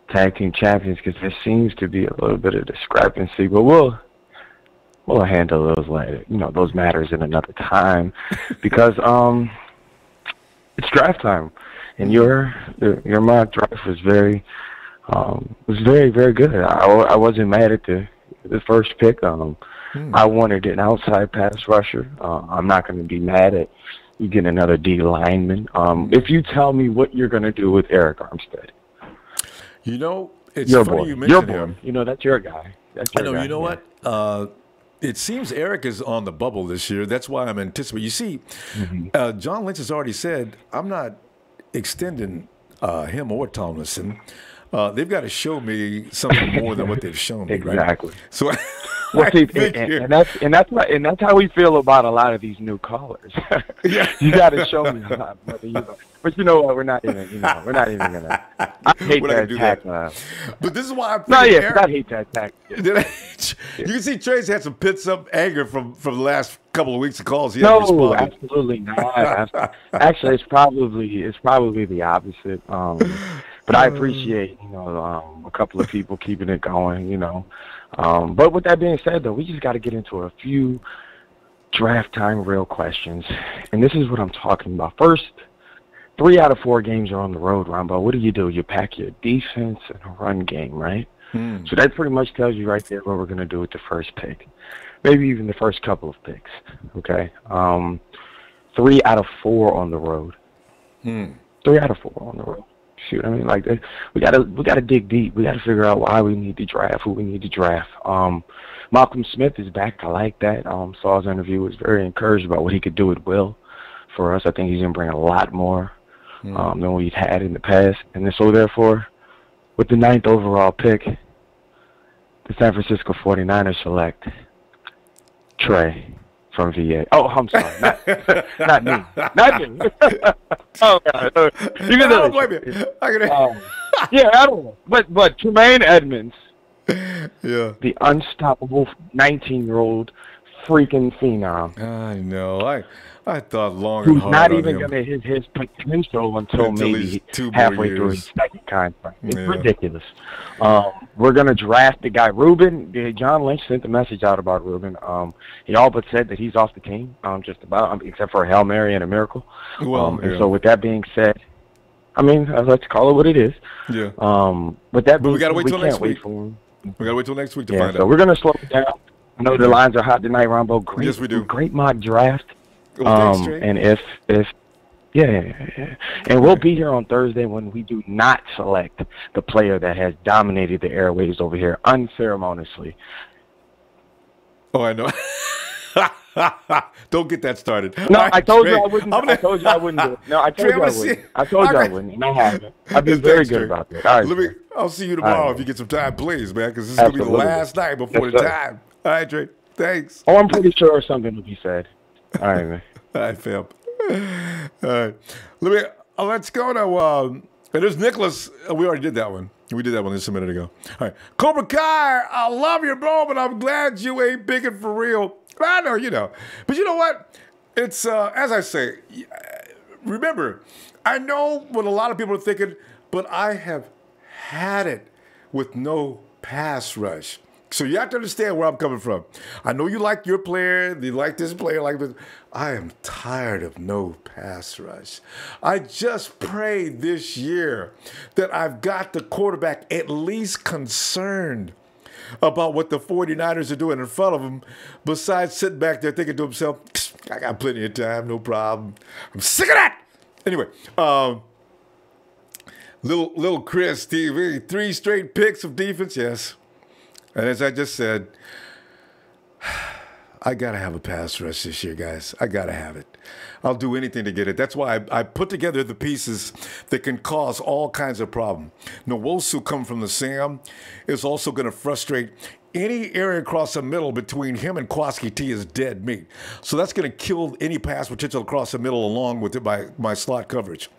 tag team champions because there seems to be a little bit of discrepancy. But we'll handle those later. Those matters in another time because it's draft time. And your mock draft was very, very good. I wasn't mad at the first pick. I wanted an outside pass rusher. I'm not going to be mad at you getting another D lineman. If you tell me what you're going to do with Eric Armstead. It's funny you mentioned him. That's your guy. What? It seems Eric is on the bubble this year. That's why I'm anticipating. You see, John Lynch has already said, I'm not extending him or Tomlinson. They've got to show me something more than what they've shown me. Exactly. Right? So, and that's how we feel about a lot of these new callers. Yeah. You got to show me a lot, brother. But you know what? We're not even gonna. I hate that attack. But this is why I'm. I hate that attack. You can see Trey's had some pits up anger from the last couple of weeks of calls. No, absolutely not. Actually, it's probably the opposite. But I appreciate a couple of people keeping it going. But with that being said, though, we just got to get into a few draft time real questions, and this is what I'm talking about. First, 3 out of 4 games are on the road, Ronbo. What do? You pack your defense and a run game, right? So that pretty much tells you right there what we're going to do with the first pick, maybe even the first couple of picks. Okay, 3 out of 4 on the road. 3 out of 4 on the road. Shoot, I mean, we gotta dig deep. We gotta figure out why we need to draft, who we need to draft. Malcolm Smith is back. I like that. Saw his interview. Was very encouraged about what he could do at will for us. I think he's gonna bring a lot more than we've had in the past. And then, so therefore, with the 9th overall pick, the San Francisco 49ers select Trey from VA. Oh, I'm sorry, not me, not me. Oh, God. You I don't blame you. Yeah, I don't know. But Tremaine Edmonds, yeah, the unstoppable 19-year-old freaking phenom. I know. I thought long Who's and hard not on even him. going to hit his potential until maybe he's 2 more halfway through years. his second contract. It's Yeah. ridiculous. We're going to draft the guy, Ruben. John Lynch sent a message out about Ruben. He all but said that he's off the team, just about, except for a Hail Mary and a miracle. Well, And so with that being said, I mean, let's call it what it is. Yeah. But we got to wait till next week. For him. We got to wait till next week to Yeah, find so out. we're going to slow it down. I know the lines are hot tonight, Ronbo. Great, Yes, we do. Great mock draft. Well, thanks, Trey. And if and we'll be here on Thursday when we do not select the player that has dominated the airwaves over here unceremoniously. Oh, I know. Don't get that started. No, All right, I told Trey, you I wouldn't. I told you I wouldn't do it. No, I told Trey, you I wouldn't. I told you I wouldn't. And I haven't. I've been very Thanks, good Trey. about that. All right. I'll see you tomorrow right. if you get some time, please, man, because this is going to be the Absolutely. last night before Yes, the sir. time. All right, Trey. Thanks. Oh, I'm pretty sure something will be said. All right, man. All right, fam. All right. Let's go to, there's Nicholas. We already did that one. We did that one just a minute ago. All right. Cobra Kai, I love you, bro, but I'm glad you ain't bigging for real. I know, you know. But you know what? It's, as I say, remember, I know what a lot of people are thinking, but I have had it with no pass rush. So you have to understand where I'm coming from. I know you like your player, you like this player, like this. I am tired of no pass rush. I just pray this year that I've got the quarterback at least concerned about what the 49ers are doing in front of him, besides sitting back there thinking to himself, I got plenty of time, no problem. I'm sick of that. Anyway, little Chris, TV, 3 straight picks of defense, yes. And as I just said, I got to have a pass rush this year, guys. I got to have it. I'll do anything to get it. That's why I put together the pieces that can cause all kinds of problems. Nwosu come from the Sam is also going to frustrate any area across the middle between him and Kwaski T is dead meat. So that's going to kill any pass potential across the middle along with it by my slot coverage.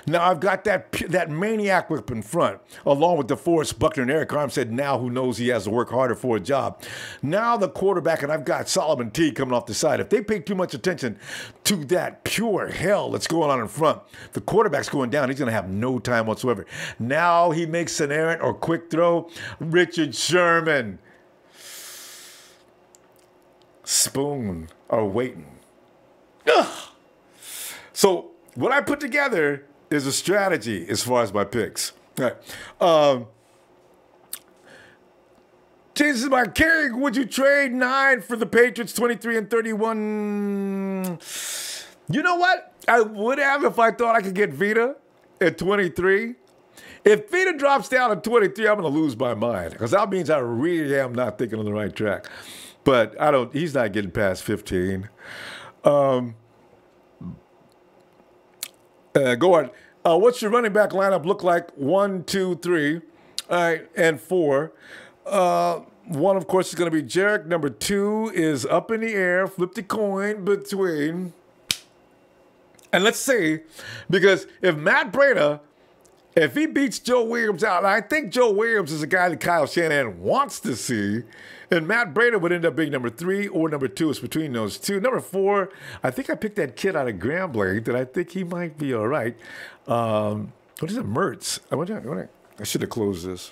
Now I've got that maniac up in front, along with DeForest Buckner and Eric Armstead. Now who knows he has to work harder for a job. Now the quarterback, and I've got Solomon T coming off the side. If they pay too much attention to that pure hell that's going on in front, the quarterback's going down. He's going to have no time whatsoever. Now he makes an errant or quick throw. Richard Sherman, Spoon are waiting. Ugh. So what I put together is a strategy as far as my picks. All right. Jason by Carey, would you trade 9 for the Patriots, 23 and 31? You know what? I would have if I thought I could get Vita at 23. If Vita drops down to 23, I'm going to lose my mind, because that means I really am not thinking on the right track. But he's not getting past 15. Go on. What's your running back lineup look like? 1, 2, 3, all right, and 4. 1, of course, is going to be Jarek. Number 2 is up in the air. Flip the coin between. And let's see, because if Matt Breida, if he beats Joe Williams out, and I think Joe Williams is a guy that Kyle Shanahan wants to see, and Matt Breida would end up being number 3 or number 2. It's between those two. Number 4, I think I picked that kid out of Grambling that I think he might be all right. What is it, Mertz? I should have closed this.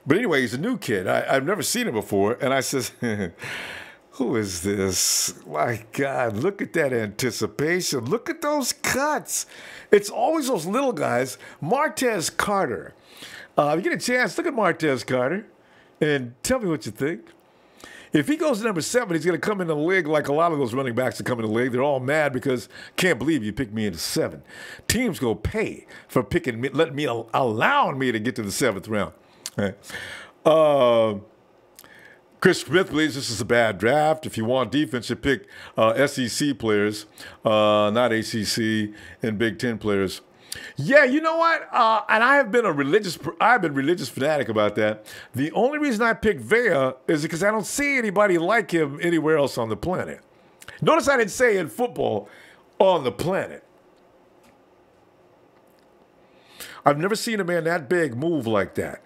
But anyway, he's a new kid. I've never seen him before. And I says, who is this? My God, look at that anticipation. Look at those cuts. It's always those little guys. Martez Carter. If you get a chance, look at Martez Carter and tell me what you think. If he goes to number 7, he's going to come in the league like a lot of those running backs that come in the league. They're all mad because can't believe you picked me into 7. Teams go pay for picking me, allowing me to get to the 7th round. Right. Chris Smith believes this is a bad draft. If you want defense, you pick SEC players, not ACC and Big Ten players. Yeah, you know what? And I've been religious fanatic about that. The only reason I picked Vea is because I don't see anybody like him anywhere else on the planet. Notice I didn't say in football on the planet. I've never seen a man that big move like that.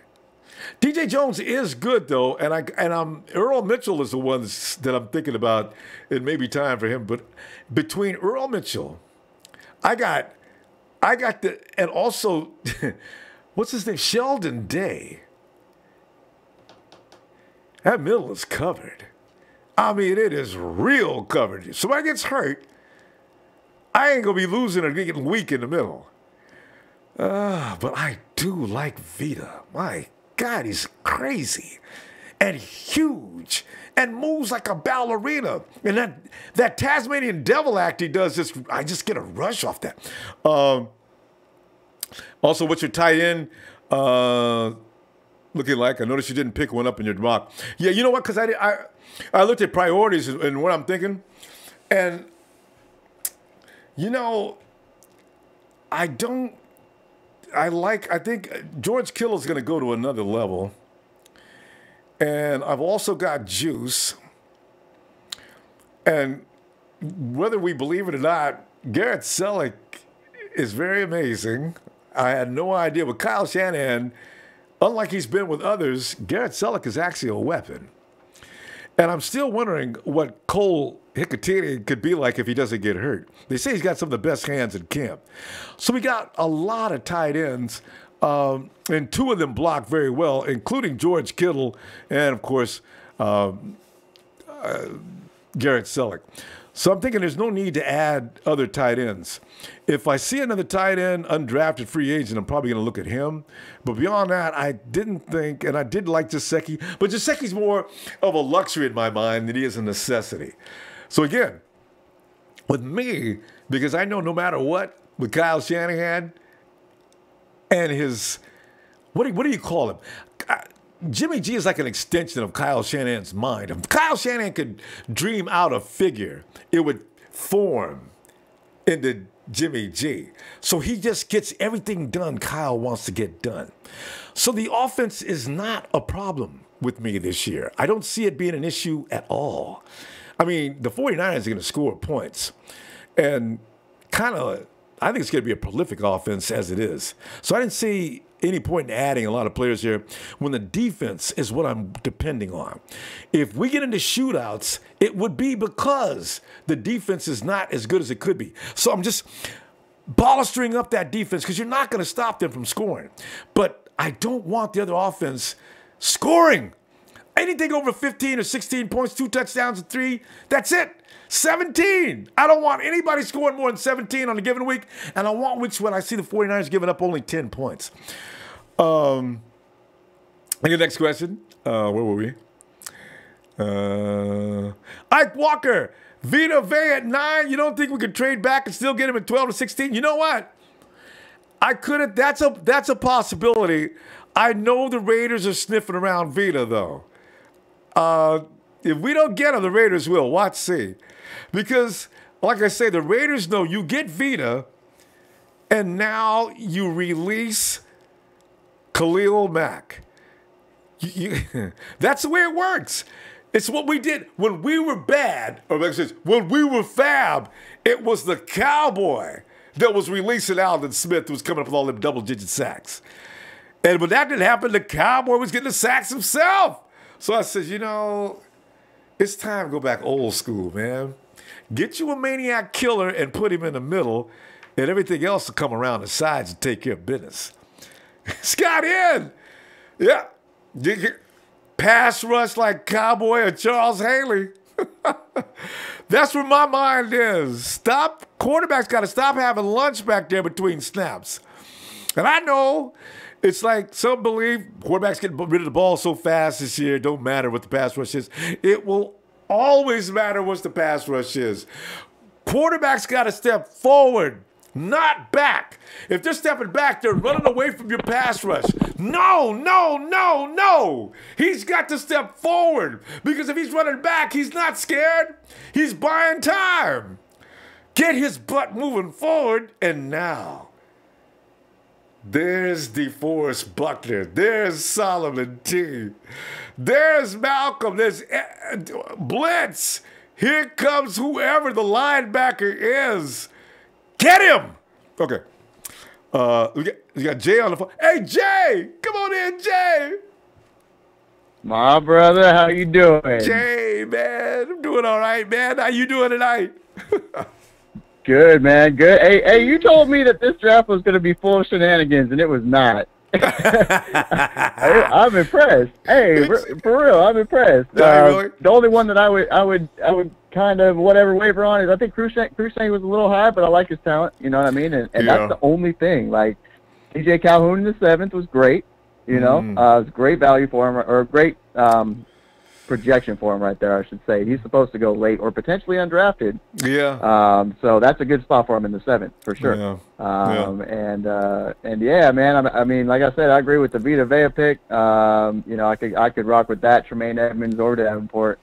DJ Jones is good though, and I'm Earl Mitchell is the one that I'm thinking about. It may be time for him, but between Earl Mitchell, I got and also what's his name? Sheldon Day. That middle is covered. I mean, it is real covered. If somebody gets hurt, I ain't gonna be losing or getting weak in the middle. But I do like Vita. My God, he's crazy and huge and moves like a ballerina. And that Tasmanian devil act he does, I just get a rush off that. Also, what's your tight end looking like? I noticed you didn't pick one up in your mock. Yeah, you know what? Because I looked at priorities and what I'm thinking. And, you know, I think George Kittle's going to go to another level. And I've also got Juice. And whether we believe it or not, Garrett Selleck is very amazing. I had no idea. But Kyle Shanahan, unlike he's been with others, Garrett Selleck is actually a weapon. And I'm still wondering what Cole Hicatini could be like if he doesn't get hurt. They say he's got some of the best hands in camp. So we got a lot of tight ends, and two of them block very well, including George Kittle and, of course, Garrett Selleck. So I'm thinking there's no need to add other tight ends. If I see another tight end, undrafted free agent, I'm probably going to look at him. But beyond that, I didn't think, and I did like Gesicki, but Gesicki's more of a luxury in my mind than he is a necessity. So again, with me, because I know no matter what, with Kyle Shanahan and his, what do you call him? Jimmy G is like an extension of Kyle Shanahan's mind. If Kyle Shanahan could dream out a figure, it would form into Jimmy G. So he just gets everything done Kyle wants to get done. So the offense is not a problem with me this year. I don't see it being an issue at all. I mean, the 49ers are going to score points. And I think it's going to be a prolific offense as it is. So I didn't see any point in adding a lot of players here when the defense is what I'm depending on. If we get into shootouts, it would be because the defense is not as good as it could be. So I'm just bolstering up that defense because you're not going to stop them from scoring. But I don't want the other offense scoring. Anything over 15 or 16 points, 2 touchdowns and 3, that's it. 17. I don't want anybody scoring more than 17 on a given week, and I want when I see the 49ers giving up only 10 points. And the next question, where were we? Ike Walker, Vita Vea at 9. You don't think we could trade back and still get him at 12 to 16? You know what? I couldn't. That's a possibility. I know the Raiders are sniffing around Vita, though. If we don't get him, the Raiders will. Watch, see. Because, like I say, the Raiders know you get Vita, and now you release Khalil Mack. That's the way it works. It's what we did when we were bad, or when we were fab, it was the cowboy that was releasing Alden Smith, who was coming up with all them double-digit sacks. And when that didn't happen, the cowboy was getting the sacks himself. So I said, it's time to go back old school, man. Get you a maniac killer and put him in the middle, and everything else will come around the sides and take care of business. Scott in. Yeah. Pass rush like Cowboy or Charles Haley. That's where my mind is. Quarterback's got to stop having lunch back there between snaps. And I know it's like some believe quarterbacks getting rid of the ball so fast this year, it don't matter what the pass rush is. It will always matter what the pass rush is. Quarterbacks got to step forward, not back. If they're stepping back, they're running away from your pass rush. No. He's got to step forward because if he's running back, he's not scared. He's buying time. Get his butt moving forward, and now There's DeForest Buckner. There's Solomon T. There's Malcolm. There's Blitz. Here comes whoever the linebacker is. Get him. Okay. We got Jay on the phone. Hey, Jay. Come on in, Jay. My brother, how you doing? Jay, man. I'm doing all right, man. How you doing tonight? Good, man. Good. Hey, you told me that this draft was going to be full of shenanigans, and it was not. I'm impressed. Hey, for real, I'm impressed. Really? The only one that I would kind of whatever waver on is I think Crusade was a little high, but I like his talent. You know what I mean? And that's the only thing. Like DJ Calhoun in the 7th was great. You know, it was great value for him, or great projection for him right there, I should say. He's supposed to go late or potentially undrafted. Yeah. So that's a good spot for him in the 7th for sure. Yeah. And yeah, man. I mean, like I said, I agree with the Vita Vea pick. You know, I could rock with that. Tremaine Edmonds or Davenport.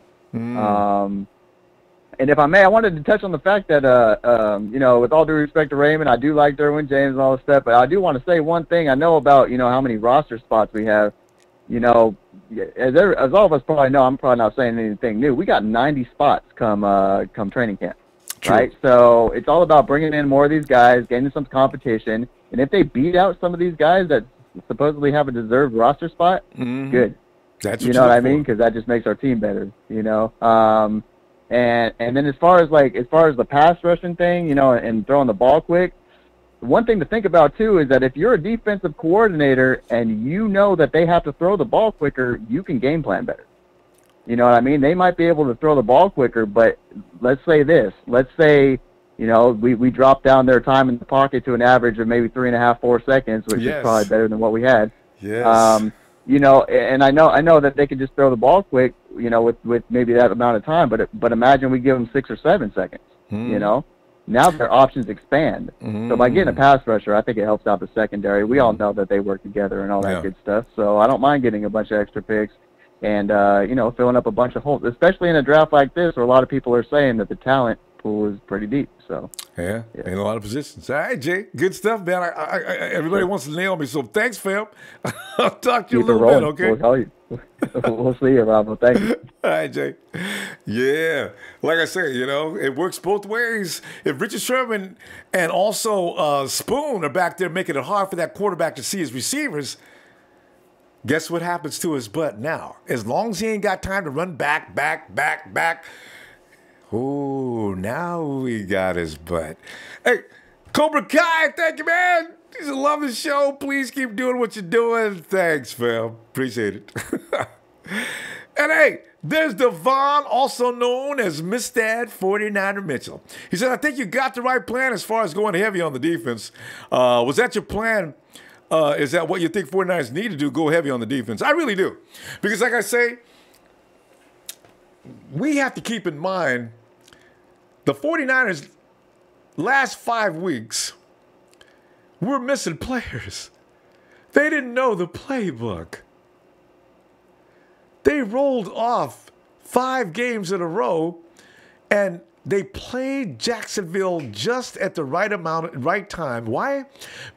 And if I may, I wanted to touch on the fact that, you know, with all due respect to Raymond, I do like Derwin James and all this stuff, but I do want to say one thing. I know about, you know, how many roster spots we have. You know, as all of us probably know, I'm probably not saying anything new. We got 90 spots come training camp, right? So it's all about bringing in more of these guys, getting some competition, and if they beat out some of these guys that supposedly have a deserved roster spot, good. That's you know what I mean? Because that just makes our team better. You know. And then as far as the pass rushing thing, you know, and throwing the ball quick, one thing to think about too is that if you're a defensive coordinator and you know that they have to throw the ball quicker, you can game plan better. You know what I mean? They might be able to throw the ball quicker, but let's say, you know, we drop down their time in the pocket to an average of maybe 3.5, 4 seconds, which is probably better than what we had. Yes. You know, and I know that they could just throw the ball quick, you know, with maybe that amount of time. But imagine we give them 6 or 7 seconds. You know, now their options expand. So by getting a pass rusher, I think it helps out the secondary. We all know that they work together and all that good stuff. So I don't mind getting a bunch of extra picks and you know, filling up a bunch of holes, especially in a draft like this, where a lot of people are saying that the talent pool is pretty deep. So yeah, in a lot of positions. All right, Jay, good stuff, man. Everybody wants to nail me, so thanks, fam. I'll talk to you a little bit, okay? We'll tell you. We'll see you, Ronbo. Thank you. All right, Jay. Yeah, like I say, you know, it works both ways. If Richard Sherman and also Spoon are back there making it hard for that quarterback to see his receivers, guess what happens to his butt now? As long as he ain't got time to run back. Oh, now we got his butt. Hey, Cobra Kai, thank you, man. He's a lovely show. Please keep doing what you're doing. Thanks, fam. Appreciate it. And hey, there's Devon, also known as Mr. 49er Mitchell. He said, I think you got the right plan as far as going heavy on the defense. Was that your plan? Is that what you think 49ers need to do, go heavy on the defense? I really do. Because like I say, we have to keep in mind the 49ers last 5 weeks were missing players. They didn't know the playbook. They rolled off 5 games in a row, and they played Jacksonville just at the right time. Why?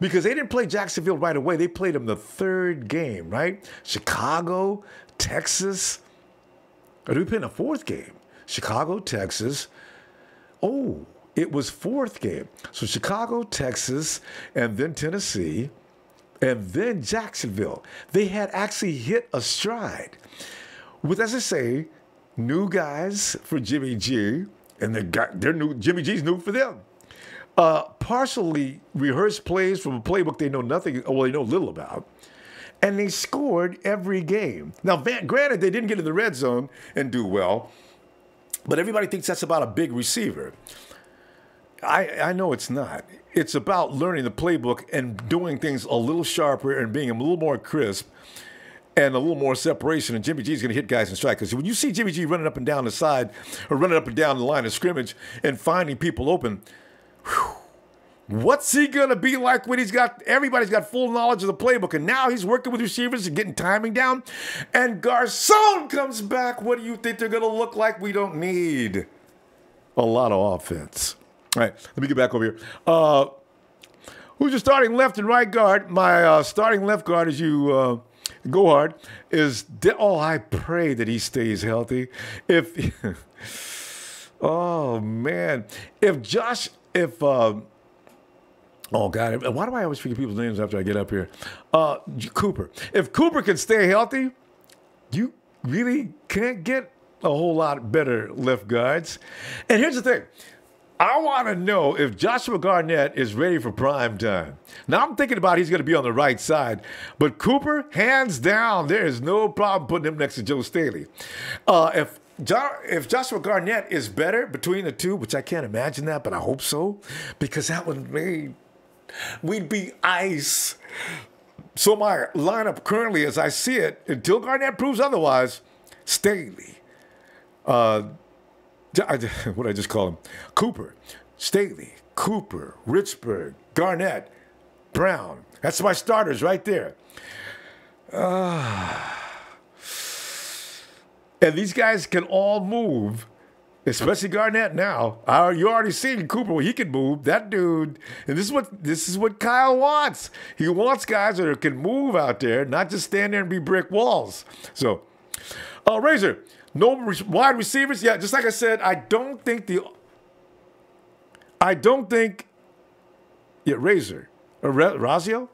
Because they didn't play Jacksonville right away. They played them the 3rd game, right? Chicago, Texas. Or did we play in the 4th game? Chicago, Texas. Oh, it was 4th game. So Chicago, Texas, and then Tennessee, and then Jacksonville. They had actually hit a stride. With, as I say, new guys for Jimmy G, and they're new. Jimmy G's new for them. Partially rehearsed plays from a playbook they know nothing, well, they know little about. And they scored every game. Now, granted, they didn't get in the red zone and do well, but everybody thinks that's about a big receiver. I know it's not. It's about learning the playbook and doing things a little sharper and being a little more crisp and a little more separation. And Jimmy G is going to hit guys in stride. Because when you see Jimmy G running up and down the side or running up and down the line of scrimmage and finding people open, what's he going to be like when everybody's got full knowledge of the playbook, and now he's working with receivers and getting timing down, and Garcon comes back. What do you think they're going to look like? We don't need a lot of offense. All right, let me get back over here. Who's your starting left and right guard? My starting left guard, as you go hard, is I pray that he stays healthy. Oh man, oh God, why do I always forget people's names after I get up here? Cooper. If Cooper can stay healthy, you really can't get a whole lot better left guards. And here's the thing. I want to know if Joshua Garnett is ready for prime time. Now, I'm thinking about he's going to be on the right side. But Cooper, hands down, there is no problem putting him next to Joe Staley. If Joshua Garnett is better between the two, which I can't imagine that, but I hope so, because that would mean we'd be ice. So my lineup currently, as I see it, until Garnett proves otherwise, Staley. What did I just call him? Cooper, Staley, Cooper, Richburg, Garnett, Brown. That's my starters right there. And these guys can all move, especially Garnett now. You already seen Cooper when he can move. That dude, and this is what Kyle wants. He wants guys that can move out there, not just stand there and be brick walls. So, Razor. No wide receivers. Yeah, just like I said, I don't think. Yeah, Razor. Razio?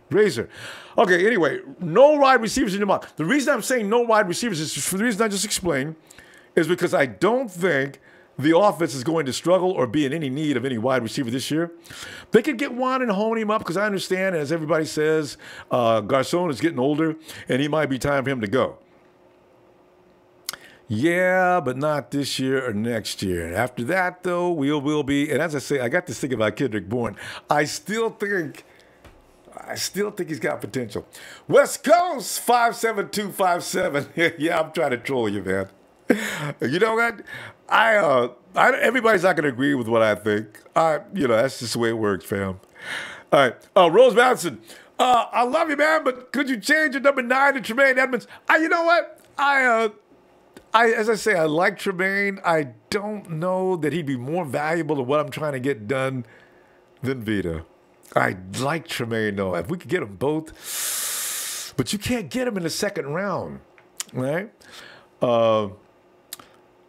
Razor. Okay, anyway, no wide receivers in your mock. The reason I'm saying no wide receivers is for the reason I just explained, is because I don't think the offense is going to struggle or be in any need of any wide receiver this year. They could get one and hone him up because I understand, as everybody says, Garcon is getting older and he might be time for him to go. Yeah, but not this year or next year. After that, though, we'll be. And as I say, I got this thing about Kendrick Bourne. I still think he's got potential. West Coast 57257. Yeah, I'm trying to troll you, man. You know what? Everybody's not going to agree with what I think. That's just the way it works, fam. All right, Rose Madison. I love you, man, but could you change your number 9 to Tremaine Edmonds? You know what? As I say, I like Tremaine. I don't know that he'd be more valuable to what I'm trying to get done than Vita. I like Tremaine, though. If we could get them both. But you can't get them in the second round, right? Okay,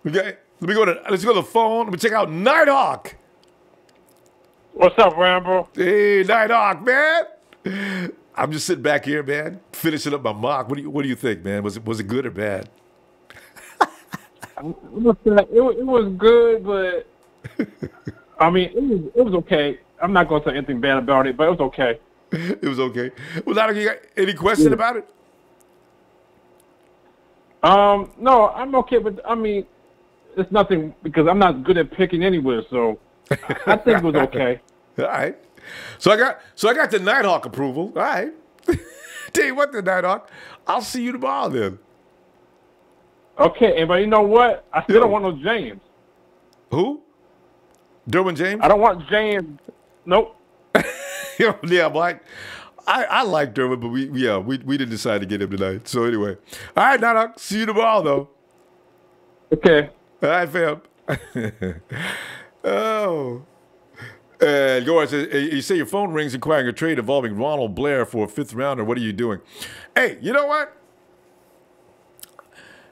let's go to the phone. Let me check out Nighthawk. What's up, Rambo? Hey, Nighthawk, man. I'm just sitting back here, man, finishing up my mock. What do you think, man? Was it good or bad? It was good, but I mean, it was okay. I'm not going to say anything bad about it, but it was okay. It was okay. Well, now you got any question about it? No, I'm okay, but I mean, it's nothing because I'm not good at picking anywhere, so I think it was okay. All right. So I got the Nighthawk approval. All right. Tell you what, the Nighthawk, I'll see you tomorrow then. Okay, but you know what? I still don't want no James. Who? Derwin James? I don't want James. Nope. Yeah, Mike. I like Derwin, but we didn't decide to get him tonight. So anyway. All right, Nighthawk. See you tomorrow, though. Okay. All right, fam. Oh. And go ahead. You say your phone rings inquiring a trade involving Ronald Blair for a 5th rounder. What are you doing? Hey, you know what?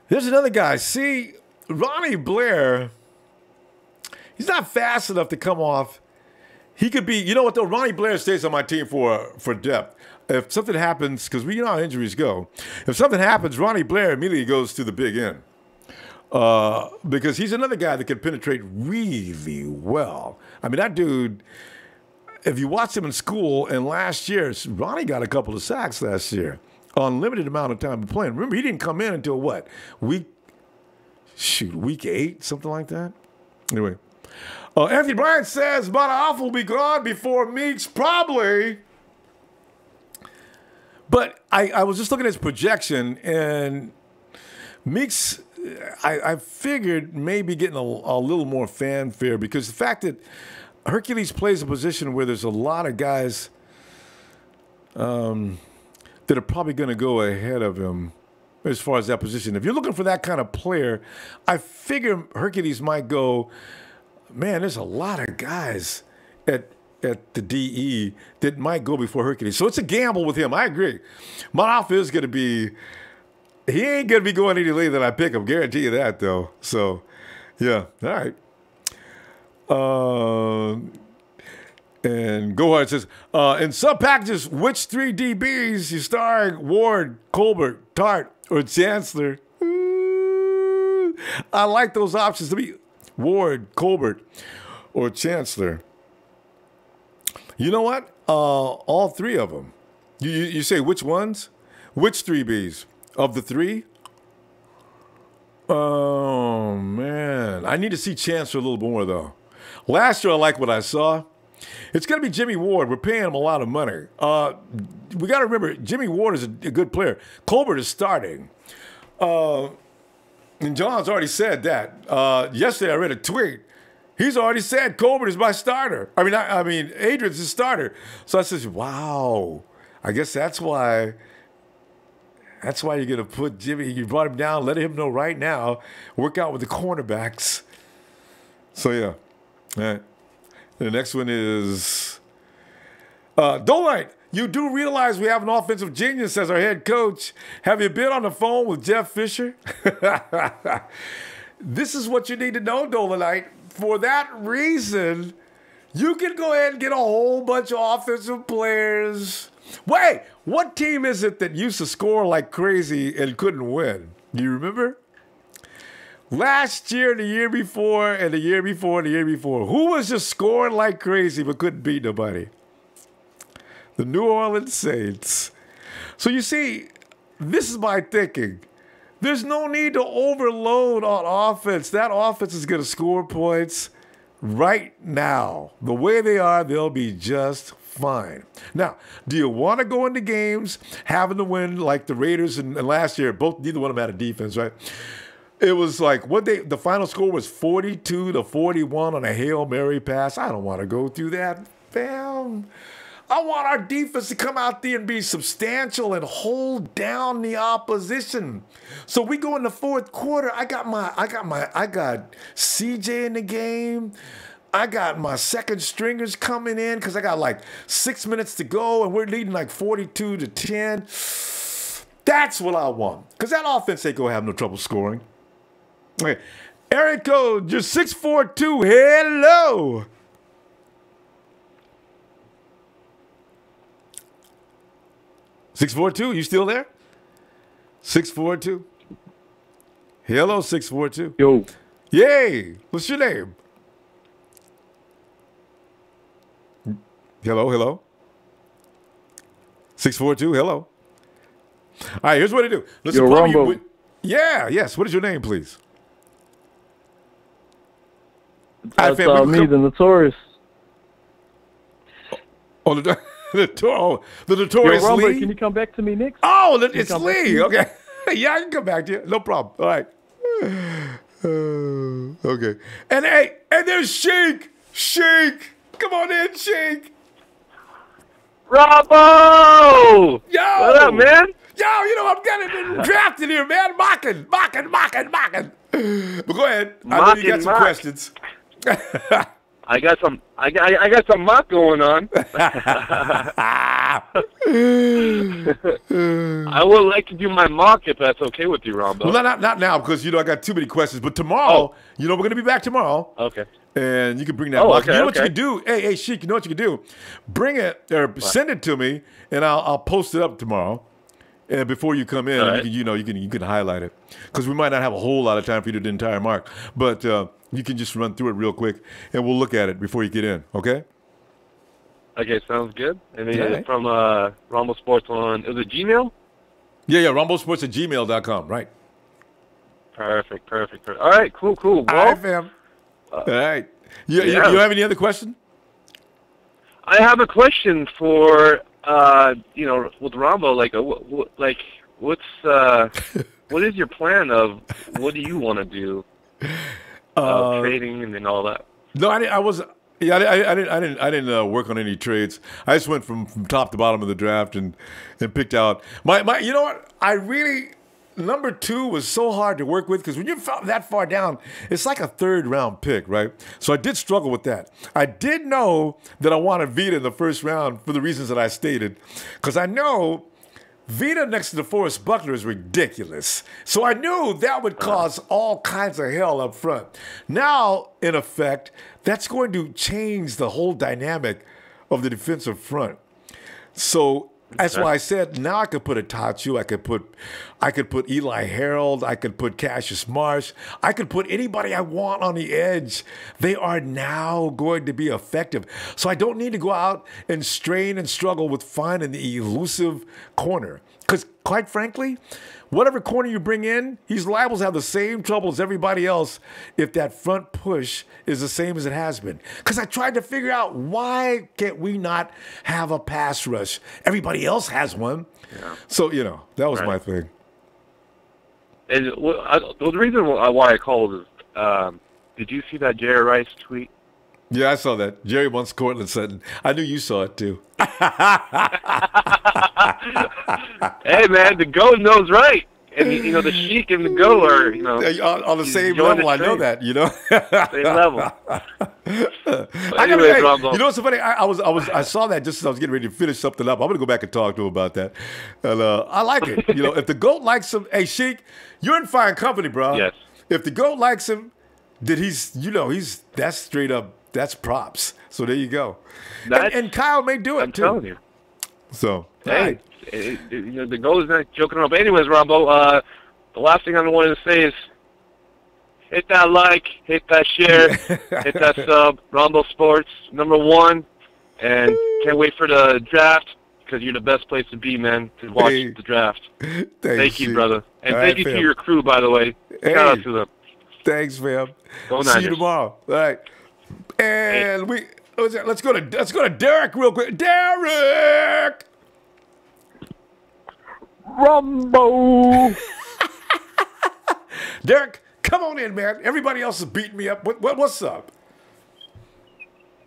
There's another guy. See, Ronnie Blair, he's not fast enough to come off. He could be, you know what, though? Ronnie Blair stays on my team for depth. If something happens, because we know how injuries go, if something happens, Ronnie Blair immediately goes to the big end. Because he's another guy that can penetrate really well. I mean, that dude, if you watch him in school, and last year, Ronnie got a couple of sacks last year. Unlimited amount of time playing. Remember, he didn't come in until what? Week 8, something like that? Anyway. Anthony Bryant says Mata will be gone before Meeks, probably. But I was just looking at his projection, and Meeks, I figured maybe getting a little more fanfare because the fact that Hercules plays a position where there's a lot of guys that are probably going to go ahead of him as far as that position. If you're looking for that kind of player, I figure Hercules might go, man, there's a lot of guys at at the DE that might go before Hercules. So it's a gamble with him. I agree. Monoff is going to be, he ain't going to be going any later than I pick him. Guarantee you that, though. So, yeah. All right. And Gohard says, in sub packages, which 3 DBs you starring Ward, Colbert, Tart, or Chancellor? I like those options to be Ward, Colbert, or Chancellor. You know what? All 3 of them. You say which ones? Which 3Bs? Of the 3? Oh, man. I need to see Chancellor a little more, though. Last year, I like what I saw. It's going to be Jimmy Ward. We're paying him a lot of money. We got to remember, Jimmy Ward is a good player. Colbert is starting. And John's already said that. Yesterday, I read a tweet. He's already said Colbert is my starter. I mean, Adrian's his starter. So I says, wow. I guess that's why you're going to put Jimmy. You brought him down. Let him know right now. Work out with the cornerbacks. So, yeah. All right. The next one is Dolite. You do realize we have an offensive genius as our head coach. Have you been on the phone with Jeff Fisher? This is what you need to know, Dolite. For that reason, you can go ahead and get a whole bunch of offensive players. Wait, what team is it that used to score like crazy and couldn't win? Do you remember? Last year, the year before, and the year before, and the year before. Who was just scoring like crazy but couldn't beat nobody? The New Orleans Saints. So you see, this is my thinking. There's no need to overload on offense. That offense is going to score points right now. The way they are, they'll be just fine. Now, do you want to go into games having to win like the Raiders and last year? Neither one of them had a defense, right? It was like the final score was 42-41 on a Hail Mary pass. I don't want to go through that, fam. I want our defense to come out there and be substantial and hold down the opposition. So we go in the fourth quarter. I got CJ in the game. I got my second stringers coming in because I got like 6 minutes to go and we're leading like 42-10. That's what I want. Because that offense ain't gonna have no trouble scoring. Okay. Area code, you're 642. Hello. $642, you still there? 642. Hello, 642. Yo. Yay. What's your name? Hello. 642, hello. All right, here's what I do. Yo, Ronbo. Yes. What is your name, please? That's me, the Notorious. Oh, the Notorious Yo, Ronbo, Lee? can you come back to me, Nick? Oh, it's Lee. Okay. Yeah, I can come back to you. No problem. All right. Okay. And hey, there's Sheik. Sheik. Come on in, Sheik. Ronbo! Yo! What up, man? Yo, I'm getting drafted here, man. Mocking. But go ahead. I know you got some questions. I got some mock going on. I would like to do my mock if that's okay with you, Ronbo. Well, not now because I got too many questions. But tomorrow, we're gonna be back tomorrow. Okay. And you can bring that mock. Okay, you know what you can do? Hey, Sheik, you know what you can do? Bring it or send it to me, and I'll post it up tomorrow. And before you come in, right. you can highlight it because we might not have a whole lot of time for you to do the entire mark, but you can just run through it real quick, and we'll look at it before you get in. Okay? Okay, sounds good. And then from Ronbo Sports on, is it Gmail? Yeah, RomboSports@gmail.com, right? Perfect. All right, cool. Well, all right, fam. All right. You have any other question? I have a question for with Ronbo. What is your plan of what do you want to do? Trading and then all that. No, I didn't work on any trades. I just went from top to bottom of the draft and picked out my. You know what? I really number 2 was so hard to work with because when you're that far down, it's like a 3rd round pick, right? So I did struggle with that. I did know that I wanted Vita in the 1st round for the reasons that I stated, because I know Vita next to DeForest Buckner is ridiculous. So I knew that would cause all kinds of hell up front. Now, in effect, that's going to change the whole dynamic of the defensive front. So that's why I said now I could put a Tachu, I could put Eli Harold, I could put Cassius Marsh, I could put anybody I want on the edge. They are now going to be effective. So I don't need to go out and strain and struggle with finding the elusive corner. Because quite frankly, whatever corner you bring in, he's liable to have the same trouble as everybody else if that front push is the same as it has been. Because I tried to figure out why can't we not have a pass rush? Everybody else has one. Yeah. So, that was my thing. And the reason why I called is, did you see that Jerry Rice tweet? Yeah, I saw that. Jerry wants Cortland Sutton. I knew you saw it too. Hey, man, the GOAT knows right. And, the Sheik and the GOAT are, on the same level. I know that, Same level. Anyways, what's so funny? I saw that just as I was getting ready to finish something up. I'm going to go back and talk to him about that. And I like it. If the GOAT likes him, hey, Sheik, you're in fine company, bro. Yes. If the GOAT likes him, then that's straight up, that's props. So there you go. And Kyle may do it, I'm telling you. So, hey, the GOAT is not joking around. But anyways, Ronbo, the last thing I wanted to say is hit that like, hit that share, hit that sub. Ronbo Sports, #1. And can't wait for the draft because you're the best place to be, man, to watch the draft. Thank you, brother. And thank you to your crew, by the way. Shout out to them. Thanks, fam. Go See you tomorrow. All right. And let's go to Derek real quick. Derek! Rumbo! Derek, come on in, man. Everybody else is beating me up. What's up?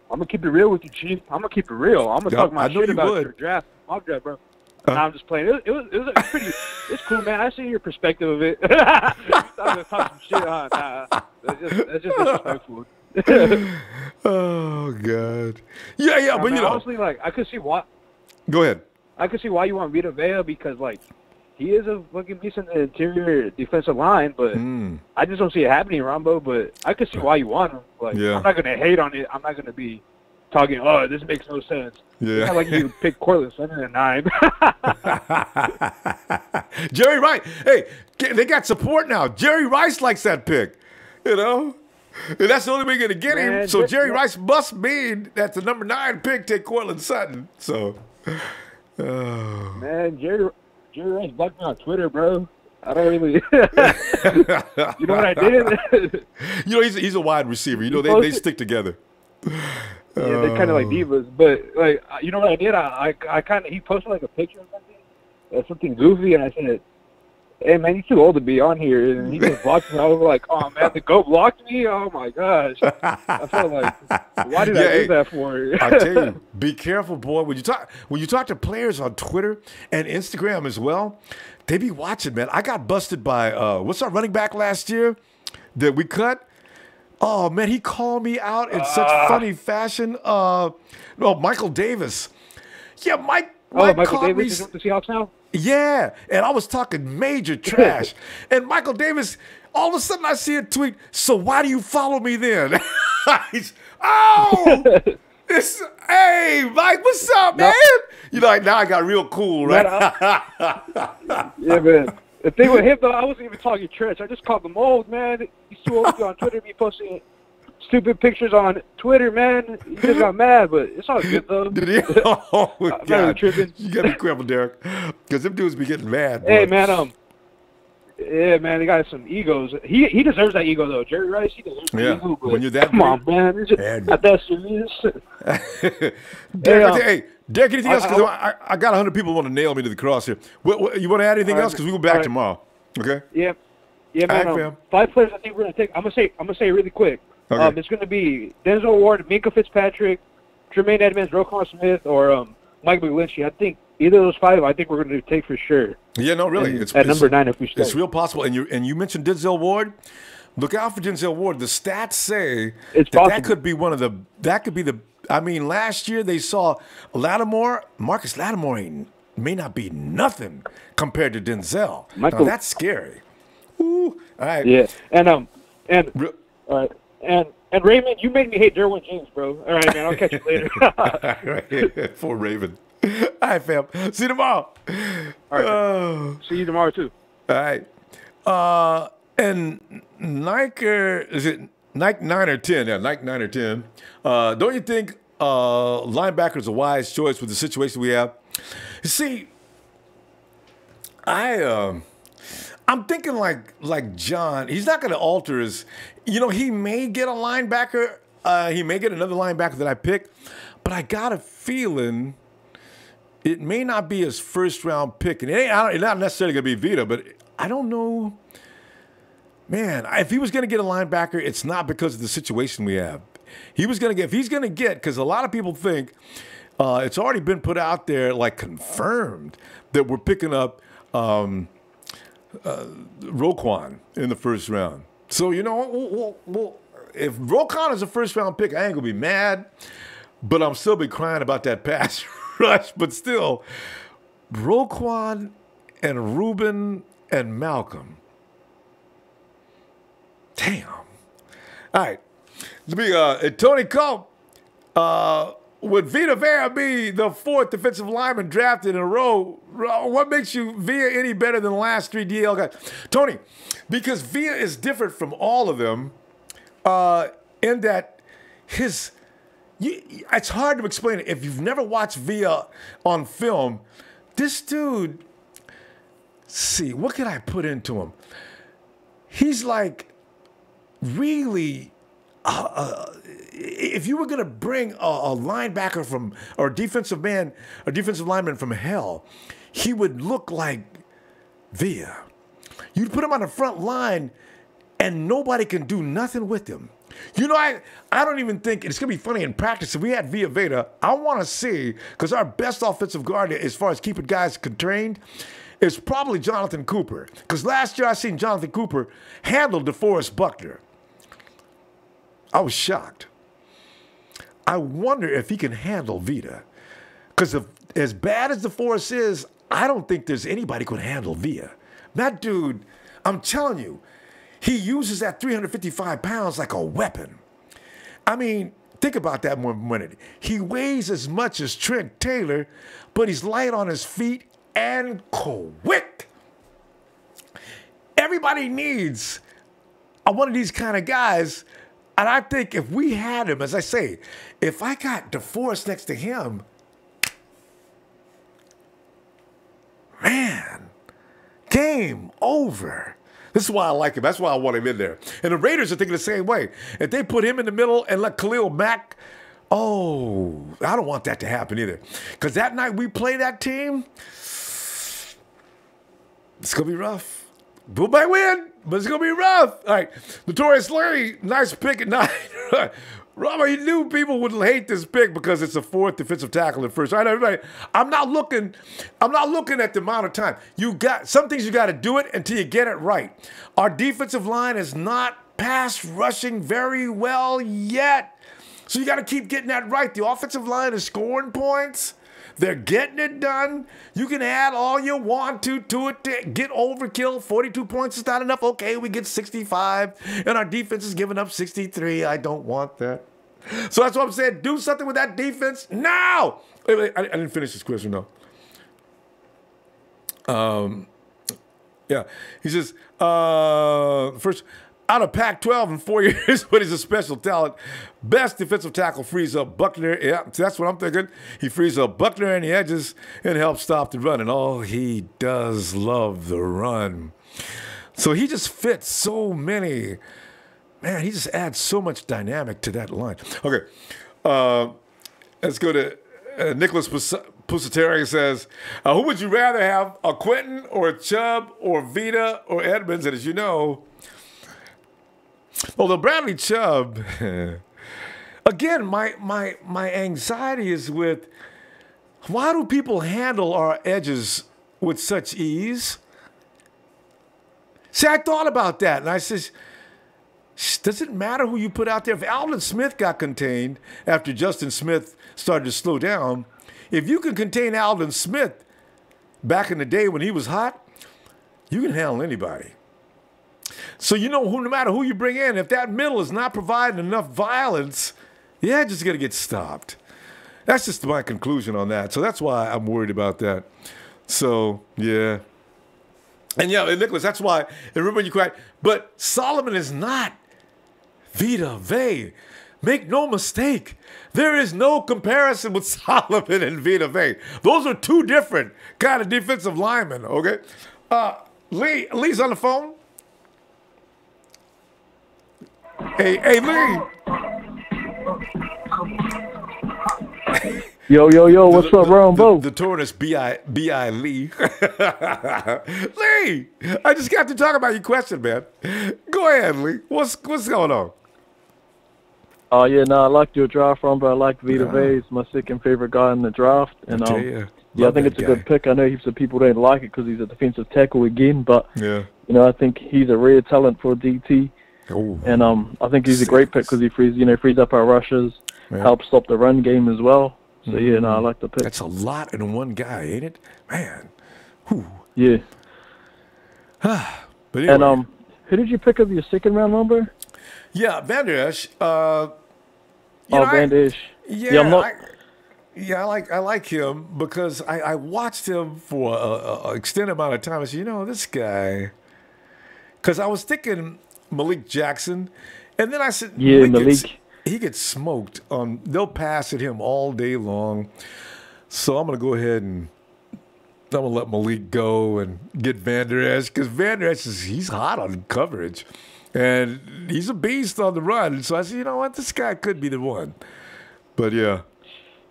I'm going to keep it real with you, Chief. I'm going to keep it real. I'm going to talk my shit about your draft. Mock draft, bro. I'm just playing. It was pretty. It's cool, man. I see your perspective of it. I'm gonna talk some shit on. That's just disrespectful. Oh God. Yeah, but honestly, I could see why. Go ahead. I could see why you want Vita Vea because he is a fucking decent interior defensive line, but I just don't see it happening, Ronbo. But I could see why you want him. I'm not gonna hate on it. I'm not gonna be talking. Oh, this makes no sense. Yeah. It's not like you pick Cortland Sutton at 9. Jerry Rice. Hey, they got support now. Jerry Rice likes that pick. And that's the only way you're going to get him. So Jerry Rice must mean that the #9 pick take Cortland Sutton. So, man, Jerry Rice blocked me on Twitter, bro. I don't really. You know what I did? He's a wide receiver. They stick together. Yeah, they're kind of like divas, but you know what I did? He posted a picture of something goofy, and I said, "Hey man, you're too old to be on here." And he just blocked me. I was like, "Oh man, the GOAT blocked me! Oh my gosh!" I felt like, why did I do that for? I tell you, be careful, boy. When you talk to players on Twitter and Instagram as well, they be watching, man. I got busted by what's our running back last year that we cut? Oh, man, he called me out in such funny fashion. Michael Davis. Yeah, Mike Michael Davis is with the Seahawks now? Yeah, and I was talking major trash. And Michael Davis, all of a sudden I see a tweet, so why do you follow me then? Hey, Mike, what's up, man? Now I got real cool, right? Yeah, man. The thing with him, though, I wasn't even talking trash. I just called him old, man. He's too old to be on Twitter. Be posting stupid pictures on Twitter, man. He just got mad, but it's all good, though. Did he? Oh, my God. Really tripping. You got to be careful, Derek, because them dudes be getting mad. Hey, man, yeah, man, they got some egos. He deserves that ego, though. Jerry Rice, he deserves that ego. But when you're that come on, man. It's just not that serious. Derek, anything else? Because I got 100 people want to nail me to the cross here. You want to add anything else? Because we go back tomorrow. Okay? Yeah, man. 5 players I think we're going to take. I'm going to say it really quick. Okay. It's going to be Denzel Ward, Minka Fitzpatrick, Tremaine Edmonds, Roquan Smith, or Mike McGlinchey. I think either of those 5, I think we're going to take for sure. Yeah, no, really. And It's at number 9 if we stay. It's real possible. And you mentioned Denzel Ward. Look out for Denzel Ward. The stats say It's that could be I mean, last year they saw Marcus Lattimore may not be nothing compared to Denzel. Now, that's scary. Ooh. All right. Yeah. All right. And Raymond, you made me hate Derwin James, bro. All right, man. I'll catch you later. Right. For Raven. All right, fam. See you tomorrow. All right. See you tomorrow too. All right. And Nike, is it Nike 9 or 10? Yeah, Nike 9 or 10. Don't you think linebacker is a wise choice with the situation we have? You see, I'm thinking like John. He's not going to alter his. He may get a linebacker. He may get another linebacker that I pick, but I got a feeling it may not be his first round pick, and it's not necessarily going to be Vita, but I don't know. Man, if he was going to get a linebacker, it's not because of the situation we have. If he's going to get, because a lot of people think it's already been put out there, like confirmed, that we're picking up Roquan in the first round. So, if Roquan is a first round pick, I ain't going to be mad, but I'm still be crying about that pass rush. But still, Roquan and Ruben and Malcolm. Damn. All right. Tony Cope, would Vita Vea be the 4th defensive lineman drafted in a row? What makes you Vea any better than the last 3 DL guys? Tony, because Vea is different from all of them in that it's hard to explain it. If you've never watched Vea on film, this dude, what can I put into him? He's like, really, if you were going to bring a linebacker or defensive lineman from hell, he would look like Vea. You'd put him on the front line, and nobody can do nothing with him. I don't even think, it's going to be funny in practice, if we had Vea, I want to see, because our best offensive guard as far as keeping guys contained is probably Jonathan Cooper. Because last year I seen Jonathan Cooper handle DeForest Buckner. I was shocked. I wonder if he can handle Vita. Because as bad as DeForest is, I don't think there's anybody who can handle Vea. That dude, I'm telling you, he uses that 355 pounds like a weapon. I mean, think about that one minute. He weighs as much as Trent Taylor, but he's light on his feet and quick. Everybody needs one of these kind of guys. And I think if we had him, as I say, if I got DeForest next to him, man, game over. This is why I like him. That's why I want him in there. And the Raiders are thinking the same way. If they put him in the middle and let Khalil Mack, I don't want that to happen either. Because that night we play that team, it's going to be rough. We might win, but it's going to be rough. All right. Notorious Larry, nice pick at 9. Robert, you knew people would hate this pick because it's a 4th defensive tackle at first. All right, everybody. I'm not looking at the amount of time. Some things you got to do it until you get it right. Our defensive line is not pass rushing very well yet. So you got to keep getting that right. The offensive line is scoring points. They're getting it done. You can add all you want to it to get overkill. 42 points is not enough. Okay, we get 65, and our defense is giving up 63. I don't want that. So that's what I'm saying. Do something with that defense now. Wait, I didn't finish this question, though. Yeah. He says, first, out of Pac-12 in 4 years, but he's a special talent. Best defensive tackle, frees up Buckner. Yeah, that's what I'm thinking. He frees up Buckner in the edges and helps stop the run. And he does love the run. So he just fits so many. Man, he just adds so much dynamic to that line. Okay, let's go to Nicholas Pusateri says, who would you rather have, a Quentin or a Chubb or Vita or Edmonds? And as you know, although Bradley Chubb, again, my anxiety is with Why do people handle our edges with such ease? See, I thought about that, and I says, does it matter who you put out there? If Alden Smith got contained after Justin Smith started to slow down, if you can contain Alden Smith back in the day when he was hot, you can handle anybody. So no matter who you bring in, if that middle is not providing enough violence, the edge is going to get stopped. That's just my conclusion on that. So that's why I'm worried about that. So, yeah. And Nicholas, that's why, and remember when you cried, but Solomon is not Vita Vea. Make no mistake. There is no comparison with Solomon and Vita Vea. Those are two different kind of defensive linemen, okay? Lee's on the phone. Hey, Lee. Yo, what's up, Ronbo? The Tortoise B.I. Lee. Lee, I just got to talk about your question, man. Go ahead, Lee. What's going on? Oh, yeah, no, I liked your draft, Ronbo. I like Vita Vea. He's my second favorite guy in the draft. And I think it's a good pick. I know heaps of people don't like it because he's a defensive tackle again, but I think he's a rare talent for DT. Ooh. And I think he's a great pick because he frees up our rushes, helps stop the run game as well. So, I like the pick. That's a lot in one guy, ain't it? Man. Whew. Yeah. But anyway. And who did you pick up your second round number? Yeah, Van Der Esch. Van Der Esch. I like him because I watched him for an extended amount of time. I said, this guy. Because I was thinking Malik Jackson, and then I said, Malik. He gets smoked. They'll pass at him all day long. So I'm going to go ahead and I'm going to let Malik go and get Van Der Esch because Van Der Esch he's hot on coverage. And he's a beast on the run. So I said, you know what? This guy could be the one. But, yeah.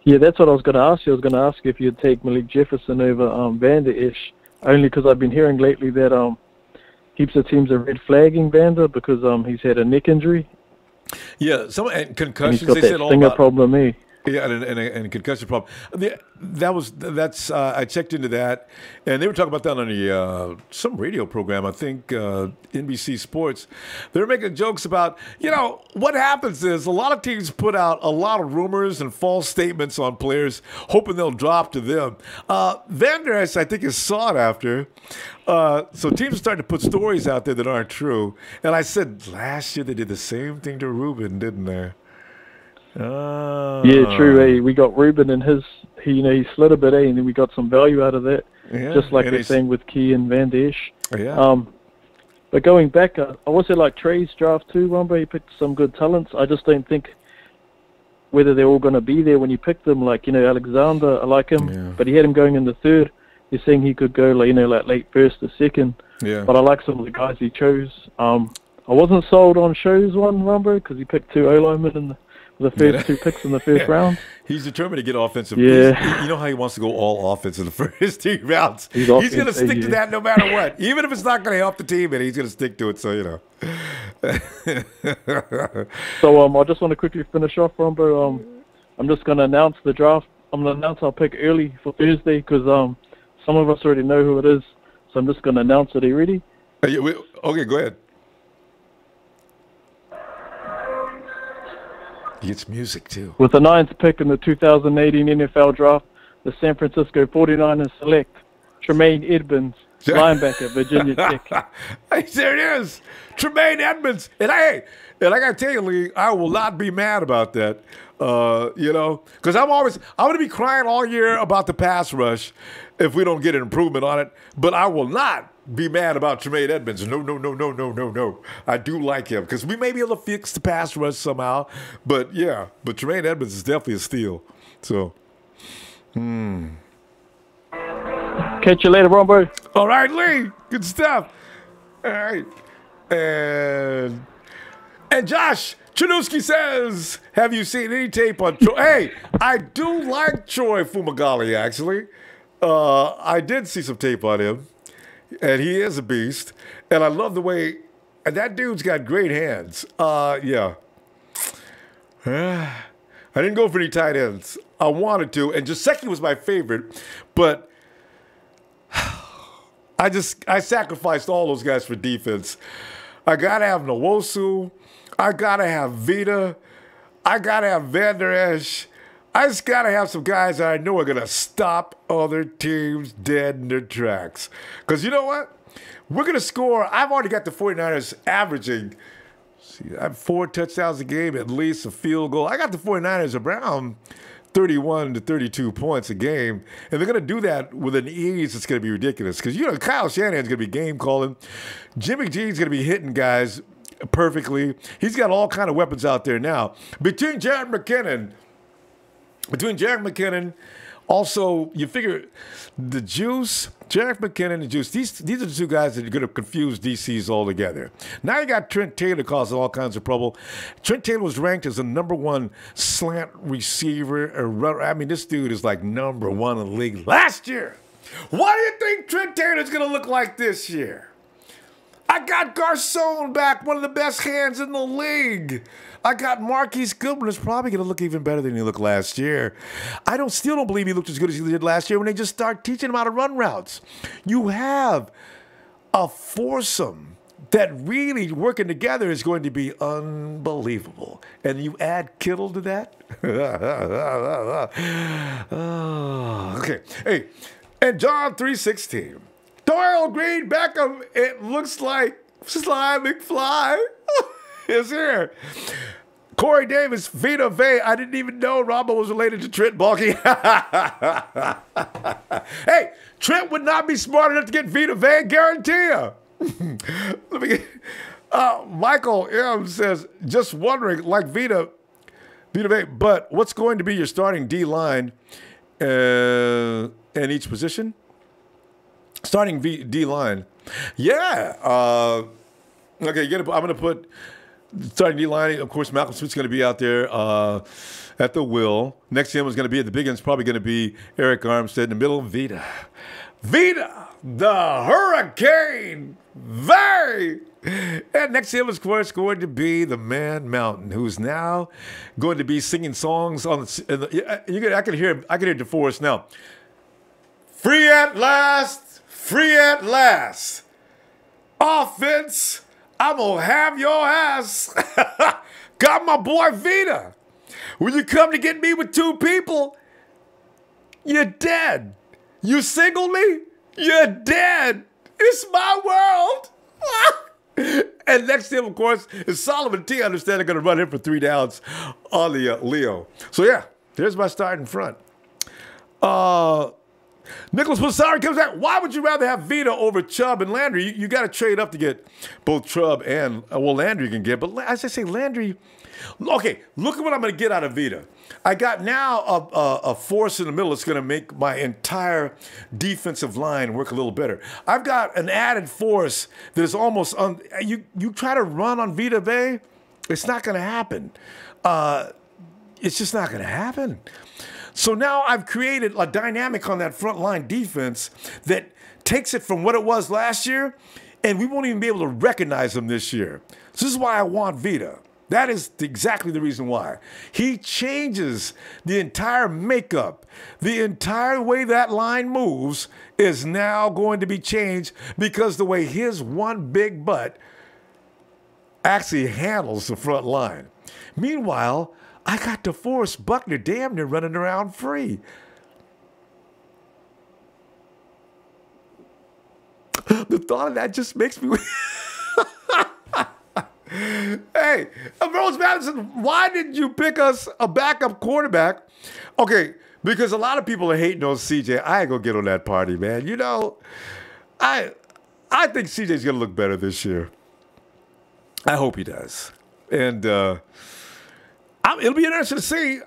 Yeah, that's what I was going to ask you. I was going to ask if you'd take Malik Jefferson over Van Der Esch, only because I've been hearing lately that heaps of teams are red flagging Vander because he's had a neck injury. Yeah, and concussions. And he's got that stinger problem, eh? Yeah, and a concussion problem. I checked into that, and they were talking about that on some radio program. I think NBC Sports. They were making jokes about what happens is a lot of teams put out a lot of rumors and false statements on players, hoping they'll drop to them. Van Der Esch, I think, is sought after. So teams are starting to put stories out there that aren't true. And I said last year they did the same thing to Ruben, didn't they? Yeah, true. Eh? We got Ruben and he slid a bit, and then we got some value out of that. Yeah, just like the same with Key and Van Der Esch. Yeah. But going back, I also like Trey's draft too, Ronbo. He picked some good talents. I just don't think whether they're all going to be there when you pick them. Like, Alexander, I like him, but he had him going in the third. You're saying he could go, like late first or second. Yeah. But I like some of the guys he chose. I wasn't sold on Show's one, Ronbo, because he picked two O-linemen in the first two picks in the first round. He's determined to get offensive. Yeah. You know how he wants to go all offense in the first 2 rounds. He's going to stick to that no matter what. Even if it's not going to help the team, and he's going to stick to it, so, So I just want to quickly finish off, Ronbo. I'm just going to announce the draft. I'm going to announce our pick early for Thursday because some of us already know who it is. So I'm just going to announce it. Are you ready? Okay, go ahead. He gets music, too. With the 9th pick in the 2018 NFL Draft, the San Francisco 49ers select Tremaine Edmonds, linebacker, Virginia Tech. Hey, there it is. Tremaine Edmonds. And I got to tell you, Lee, I will not be mad about that. Because I'm going to be crying all year about the pass rush if we don't get an improvement on it. But I will not be mad about Tremaine Edmonds. No. I do like him because we may be able to fix the pass rush somehow. But Tremaine Edmonds is definitely a steal. So, Catch you later, Ronbo. All right, Lee. Good stuff. All right. And Josh Chanuski says, have you seen any tape on Troy? Hey, I do like Troy Fumagalli, actually. I did see some tape on him. And he is a beast. And I love the way, and that dude's got great hands. I I didn't go for any tight ends. I wanted to, and Gesicki was my favorite, but I sacrificed all those guys for defense. I gotta have Nwosu. I gotta have Vita. I gotta have Van Der Esch. I just gotta have some guys that I know are gonna stop other teams dead in their tracks. Because you know what? We're gonna score. I've already got the 49ers averaging. I have 4 touchdowns a game, at least a field goal. I got the 49ers around 31 to 32 points a game. And they're going to do that with an ease that's going to be ridiculous. Because, you know, Kyle Shanahan's going to be game calling. Jimmy G's going to be hitting guys perfectly. He's got all kind of weapons out there now. Between Jerick McKinnon, also, you figure the Juice, Jerick McKinnon and Juice, these are the two guys that are going to confuse DCs altogether. Now you got Trent Taylor causing all kinds of trouble. Trent Taylor was ranked as the #1 slant receiver. I mean, this dude is like #1 in the league last year. What do you think Trent Taylor's going to look like this year? I got Garcon back, one of the best hands in the league. I got Marquise Goodwin, who's probably going to look even better than he looked last year. I still don't believe he looked as good as he did last year when they just start teaching him how to run routes. You have a foursome that really working together is going to be unbelievable. And you add Kittle to that? Okay. Hey, and John 3:16. Doyle Green Beckham, it looks like Sly McFly is here. Corey Davis, Vita Vea. I didn't even know Ronbo was related to Trent Baalke. Hey, Trent would not be smart enough to get Vita Vea, guarantee you. Let me get, Michael M says, just wondering, like Vita Vea, but what's going to be your starting D-line in each position? Starting D-line. Yeah. Okay, I'm going to put starting D-line. Of course, Malcolm Smith's going to be out there at the will. Next to him is going to be at the big end. It's probably going to be Eric Armstead. In the middle, Vita, the Hurricane Vea. And next to him is, of course, going to be the Man Mountain, who's now going to be singing songs on I can hear DeForest now. Free at last. Free at last. Offense, I'm going to have your ass. Got my boy Vita. When you come to get me with 2 people, you're dead. You single me, you're dead. It's my world. And next to him, of course, is Solomon T. I understand they're going to run him for 3 downs on the Leo. So, yeah, there's my start in front. Nicholas Passari comes back. Why would you rather have Vita over Chubb and Landry? You got to trade up to get both Chubb and, Landry you can get. But as I say, Landry, okay, look at what I'm going to get out of Vita. I got now a force in the middle that's going to make my entire defensive line work a little better. I've got an added force that is almost, you try to run on Vita Vea, it's not going to happen. It's just not going to happen. So now I've created a dynamic on that front line defense that takes it from what it was last year, and we won't even be able to recognize them this year. So this is why I want Vita. That is exactly the reason why. He changes the entire makeup. The entire way that line moves is now going to be changed because the way his one big butt actually handles the front line. Meanwhile, I got DeForest Buckner damn near running around free. The thought of that just makes me... Hey, Rose Madison, why didn't you pick us a backup quarterback? Okay, because a lot of people are hating on CJ. I ain't going to get on that party, man. You know, I think CJ's going to look better this year. I hope he does. And... it'll be interesting to see.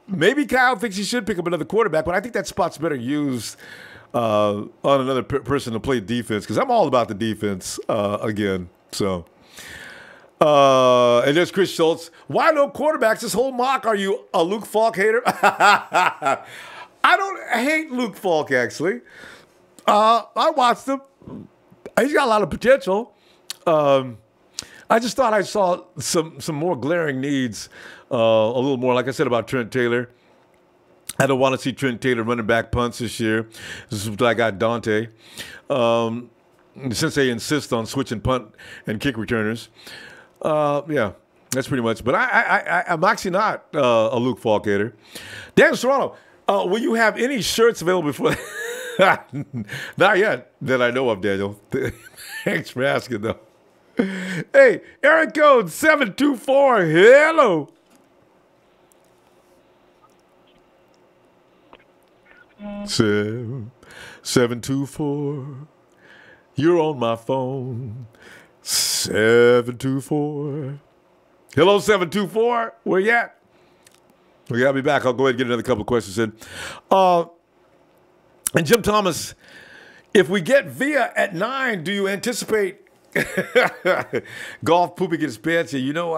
Maybe Kyle thinks he should pick up another quarterback, but I think that spot's better used on another person to play defense because I'm all about the defense again. So, and there's Chris Schultz. Why no quarterbacks? This whole mock. Are you a Luke Falk hater? I don't hate Luke Falk actually. I watched him. He's got a lot of potential. I just thought I saw some more glaring needs, a little more, like I said about Trent Taylor. I don't want to see Trent Taylor running back punts this year. This is what I got Dante. Since they insist on switching punt and kick returners. Yeah, that's pretty much. But I'm actually not a Luke Falk hater. Dan Serrano, will you have any shirts available before? Not yet that I know of, Daniel. Thanks for asking, though. Hey, Eric Code 724, hello. Seven, 724. You're on my phone. 724. Hello, 724. Where you at? We gotta be back. I'll go ahead and get another couple of questions in. And Jim Thomas, if we get Via at 9, do you anticipate Goff pooping his pants? You know,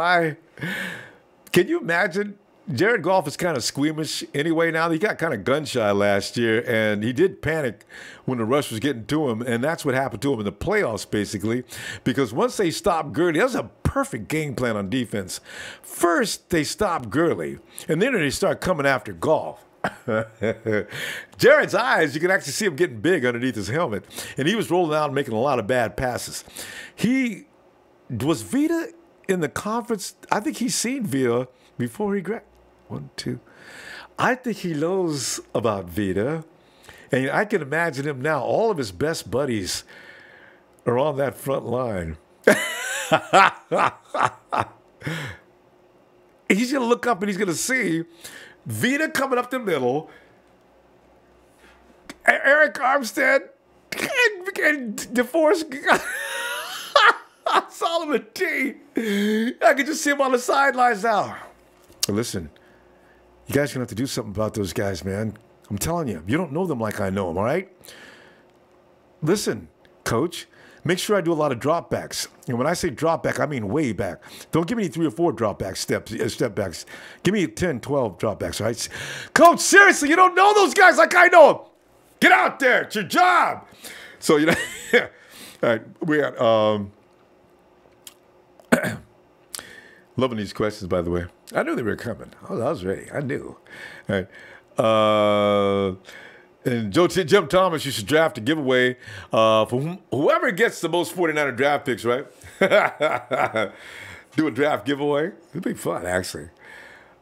can you imagine? Jared Goff is kind of squeamish anyway now. He got kind of gun shy last year, and he did panic when the rush was getting to him, and that's what happened to him in the playoffs, basically, because once they stopped Gurley, that was a perfect game plan on defense. First, they stopped Gurley, and then they start coming after Goff. Jared's eyes, you can actually see him getting big underneath his helmet, and he was rolling out and making a lot of bad passes. Was Vita in the conference? I think he's seen Vita before he grabbed. 1, 2. I think he knows about Vita, and I can imagine him now. All of his best buddies are on that front line. He's going to look up and he's going to see Vita coming up the middle, Eric Armstead, and DeForest Solomon T. I can just see him on the sidelines now. Listen, you guys are going to have to do something about those guys, man. I'm telling you, you don't know them like I know them, all right? Listen, coach, make sure I do a lot of dropbacks. And when I say drop back, I mean way back. Don't give me 3 or 4 dropback step backs. Give me 10, 12 dropbacks, all right? Coach, seriously, you don't know those guys like I know them. Get out there. It's your job. So, you know, all right, we got, loving these questions, by the way. I knew they were coming. I was ready. I knew. All right. And Jim Thomas, you should draft a giveaway for whoever gets the most 49er draft picks, right? Do a draft giveaway. It'd be fun, actually.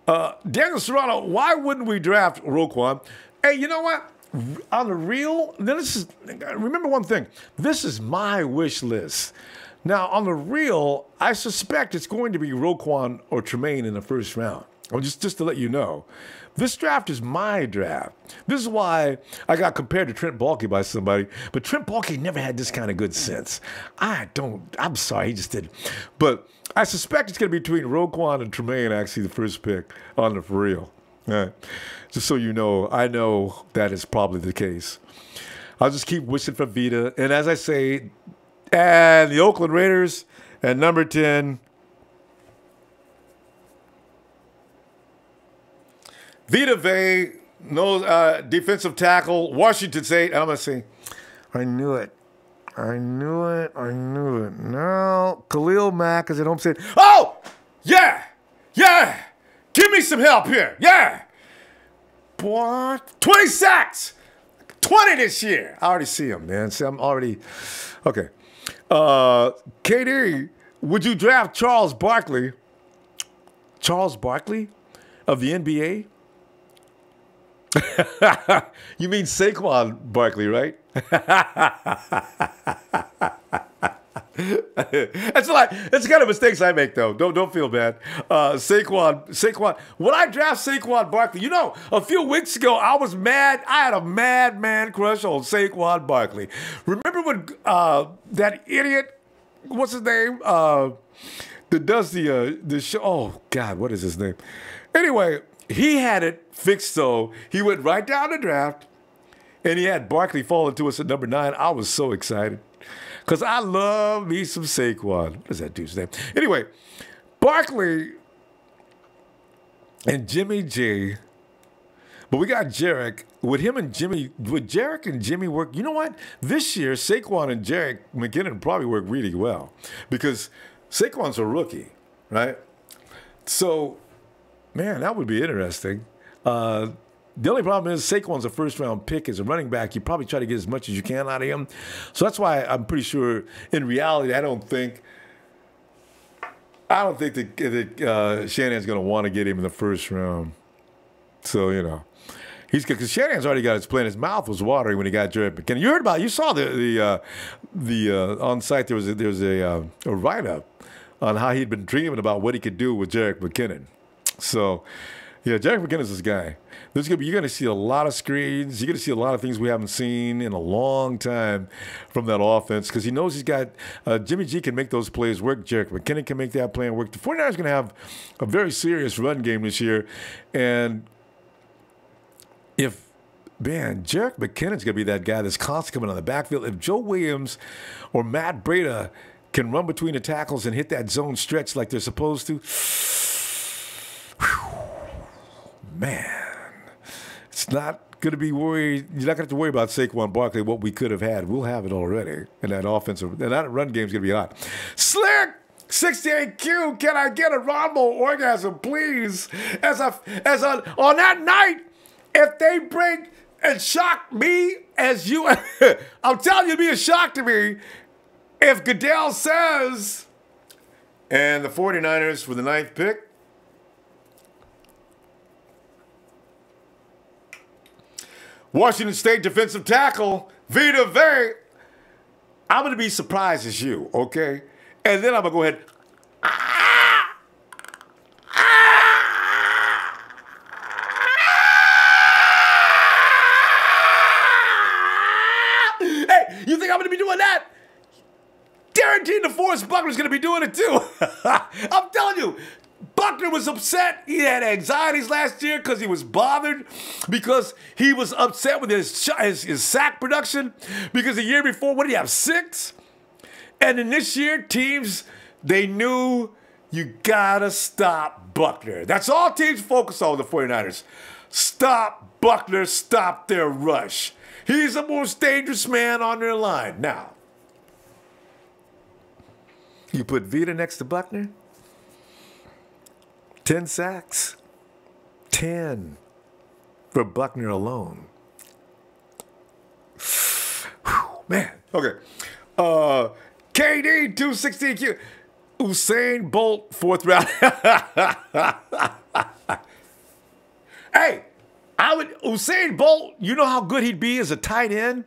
Daniel Serrano, why wouldn't we draft Roquan? Hey, you know what? On the real, remember one thing. This is my wish list. Now, on the real, I suspect it's going to be Roquan or Tremaine in the first round. Well, just to let you know, this draft is my draft. This is why I got compared to Trent Baalke by somebody, but Trent Baalke never had this kind of good sense. I'm sorry, he just didn't. But I suspect it's going to be between Roquan and Tremaine, actually, the first pick on the for real. All right. Just so you know, I know that is probably the case. I'll just keep wishing for Vita. And as I say, and the Oakland Raiders at number 10. Vita Vea, no defensive tackle, Washington State. I'm going to say, I knew it. No, Khalil Mack is at home state. Oh, yeah. Give me some help here. Yeah. Boy, 20 sacks. 20 this year. I already see him, man. See, I'm already, okay. KD, would you draft Charles Barkley? Charles Barkley of the NBA? You mean Saquon Barkley, right? That's the kind of mistakes I make, though. Don't feel bad. Saquon. When I draft Saquon Barkley, you know, a few weeks ago I was mad. I had a madman crush on Saquon Barkley. Remember when that idiot, what's his name, that does the show? Oh God, what is his name? Anyway, he had it fixed, so he went right down the draft, and he had Barkley falling to us at number 9. I was so excited. Because I love me some Saquon. What is that dude's name? Anyway, Barkley and Jimmy G. But we got Jarek. Would Jarek and Jimmy work? You know what? This year, Saquon and Jarek McKinnon probably work really well. Because Saquon's a rookie, right? So, man, that would be interesting. The only problem is Saquon's a first-round pick as a running back. You probably try to get as much as you can out of him. So that's why I'm pretty sure, in reality, I don't think that Shanahan's going to want to get him in the first round. So, you know, because Shanahan's already got his plan. His mouth was watering when he got Jarek McKinnon. You saw the on site. There was a write-up on how he'd been dreaming about what he could do with Jarek McKinnon. So, yeah, Jarek McKinnon's this guy. You're going to see a lot of screens. You're going to see a lot of things we haven't seen in a long time from that offense because he knows he's got Jimmy G can make those plays work. Jarek McKinnon can make that plan work. The 49ers are going to have a very serious run game this year. And Jarek McKinnon's going to be that guy that's constantly coming on the backfield. If Joe Williams or Matt Breida can run between the tackles and hit that zone stretch like they're supposed to, man, it's not going to be worried. You're not going to have to worry about Saquon Barkley, what we could have had. We'll have it already. And that run game's going to be hot. Slick! 68Q, can I get a Ronbo orgasm, please? On that night, if they bring and shock me as you, I'm telling you, it'd be a shock to me if Goodell says, and the 49ers for the 9th pick, Washington State defensive tackle, Vita Vea. I'm going to be surprised as you, okay? And then I'm going to go ahead. Hey, you think I'm going to be doing that? Guaranteed DeForest Buckner's going to be doing it too. I'm telling you. Buckner was upset. He had anxieties last year because he was bothered because he was upset with his sack production because the year before, what did he have, 6? And then this year, teams, they knew you got to stop Buckner. That's all teams focus on with the 49ers. Stop Buckner, stop their rush. He's the most dangerous man on their line. Now, you put Vita next to Buckner, 10 sacks. 10 for Buckner alone. Whew, man. Okay. KD, 216Q. Usain Bolt, 4th round. Hey, Usain Bolt, you know how good he'd be as a tight end?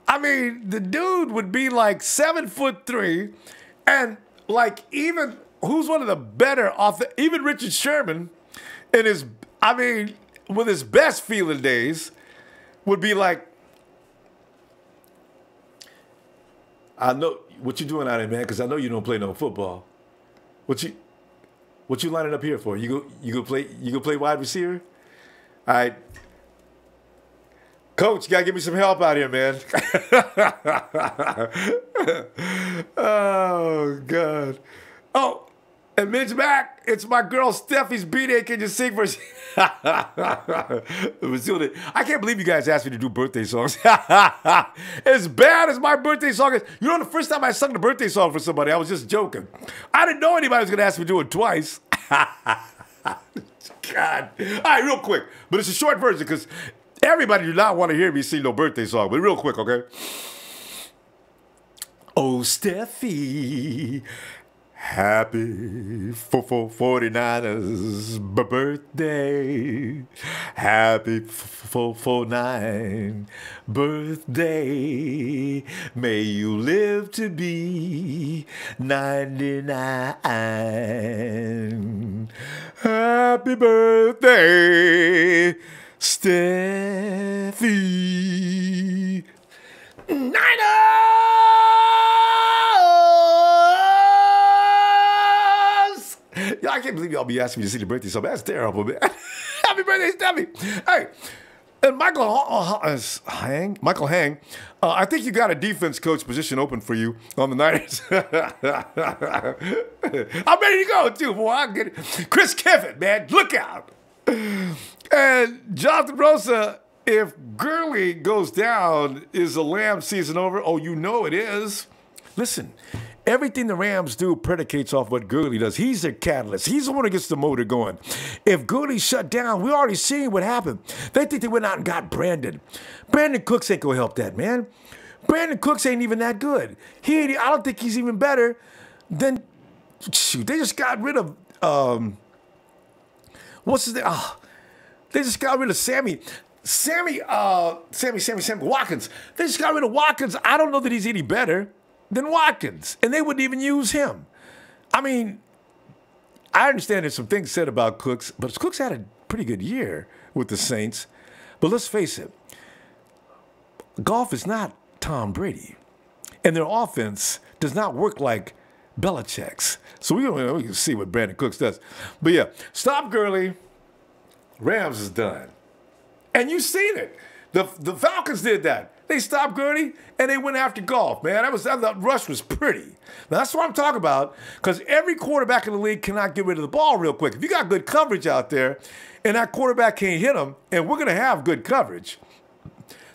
I mean, the dude would be like 7'3", and like even who's one of the better even Richard Sherman in with his best feeling days would be like, I know what you doing out there, man, because I know you don't play no football. What you lining up here for? You go play wide receiver? All right. Coach, you gotta give me some help out here, man. Oh, God. Oh, and Midge back. It's my girl Steffi's B-Day. Can you sing for us? I can't believe you guys asked me to do birthday songs. As bad as my birthday song is. You know, the first time I sung the birthday song for somebody, I was just joking. I didn't know anybody was going to ask me to do it twice. God. All right, real quick. But it's a short version because everybody do not want to hear me sing no birthday song. But real quick, okay? Oh, Steffi. Happy 49ers birthday. Happy 49 birthday. May you live to be 99. Happy birthday, Steffi. Niners! I can't believe y'all be asking me to sing the birthday song. That's terrible, man. Happy birthday, Steffi. Hey, and Michael Hang, I think you got a defense coach position open for you on the Niners. I'm ready to go, too, boy. I'll get it. Chris Kiffin, man, look out. And Jonathan Rosa, if Gurley goes down, is the Lamb season over? Oh, you know it is. Listen, Everything the Rams do predicates off what Gurley does. He's their catalyst. He's the one that gets the motor going. If Gurley's shut down, we already seen what happened. They think they went out and got Brandon. Brandon Cooks ain't going to help that, man. Brandon Cooks ain't even that good. I don't think he's even better than, shoot, they just got rid of, what's his name? Oh, they just got rid of Sammy Watkins. They just got rid of Watkins. I don't know that he's any better than Watkins, and they wouldn't even use him. I mean, I understand there's some things said about Cooks, but Cooks had a pretty good year with the Saints. But let's face it, Goff is not Tom Brady, and their offense does not work like Belichick's. So we can see what Brandon Cooks does. But yeah, stop Gurley. Rams is done. And you've seen it. The Falcons did that. They stopped Gurley, and they went after Goff, man. That rush was pretty. Now, that's what I'm talking about, because every quarterback in the league cannot get rid of the ball real quick. If you got good coverage out there, and that quarterback can't hit them, and we're going to have good coverage,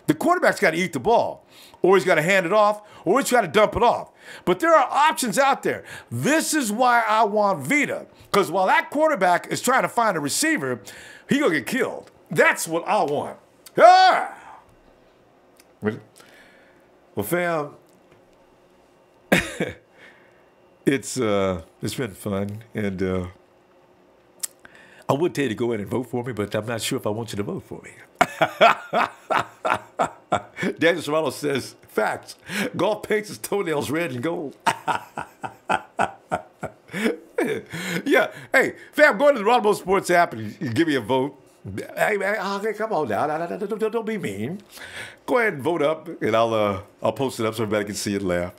the quarterback's got to eat the ball, or he's got to hand it off, or he's got to dump it off. But there are options out there. This is why I want Vita, because while that quarterback is trying to find a receiver, he's going to get killed. That's what I want. Ah! Well, fam, it's been fun, and I would tell you to go in and vote for me, but I'm not sure if I want you to vote for me. Daniel Serrano says, facts. Golf paints his toenails red and gold. Yeah, hey, fam, go to the Ronbo Sports app and give me a vote. Hey, man, okay, come on now. Don't be mean. Go ahead and vote up, and I'll post it up so everybody can see it and laugh.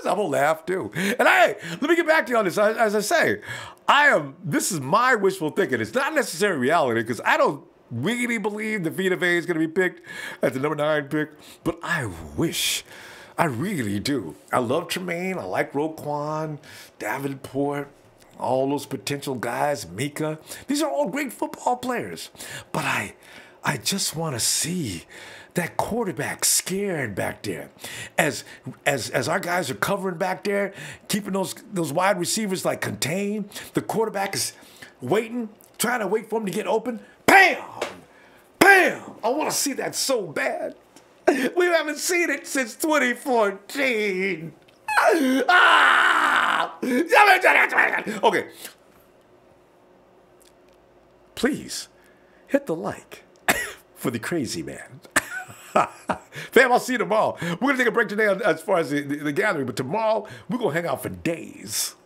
I'm gonna laugh too. And hey, let me get back to you on this. As I say, this is my wishful thinking. It's not necessarily reality, because I don't really believe that Vita Vea is going to be picked at the number 9 pick, but I really do. I love Tremaine. I like Roquan, Davenport, all those potential guys, Mika. These are all great football players. But I just want to see that quarterback scared back there. As our guys are covering back there, keeping those wide receivers like contained, the quarterback is waiting, trying to wait for him to get open. Bam! Bam! I want to see that so bad. We haven't seen it since 2014. Okay. Please hit the like for the crazy man. Fam, I'll see you tomorrow. We're going to take a break today as far as the gathering, but tomorrow we're going to hang out for days.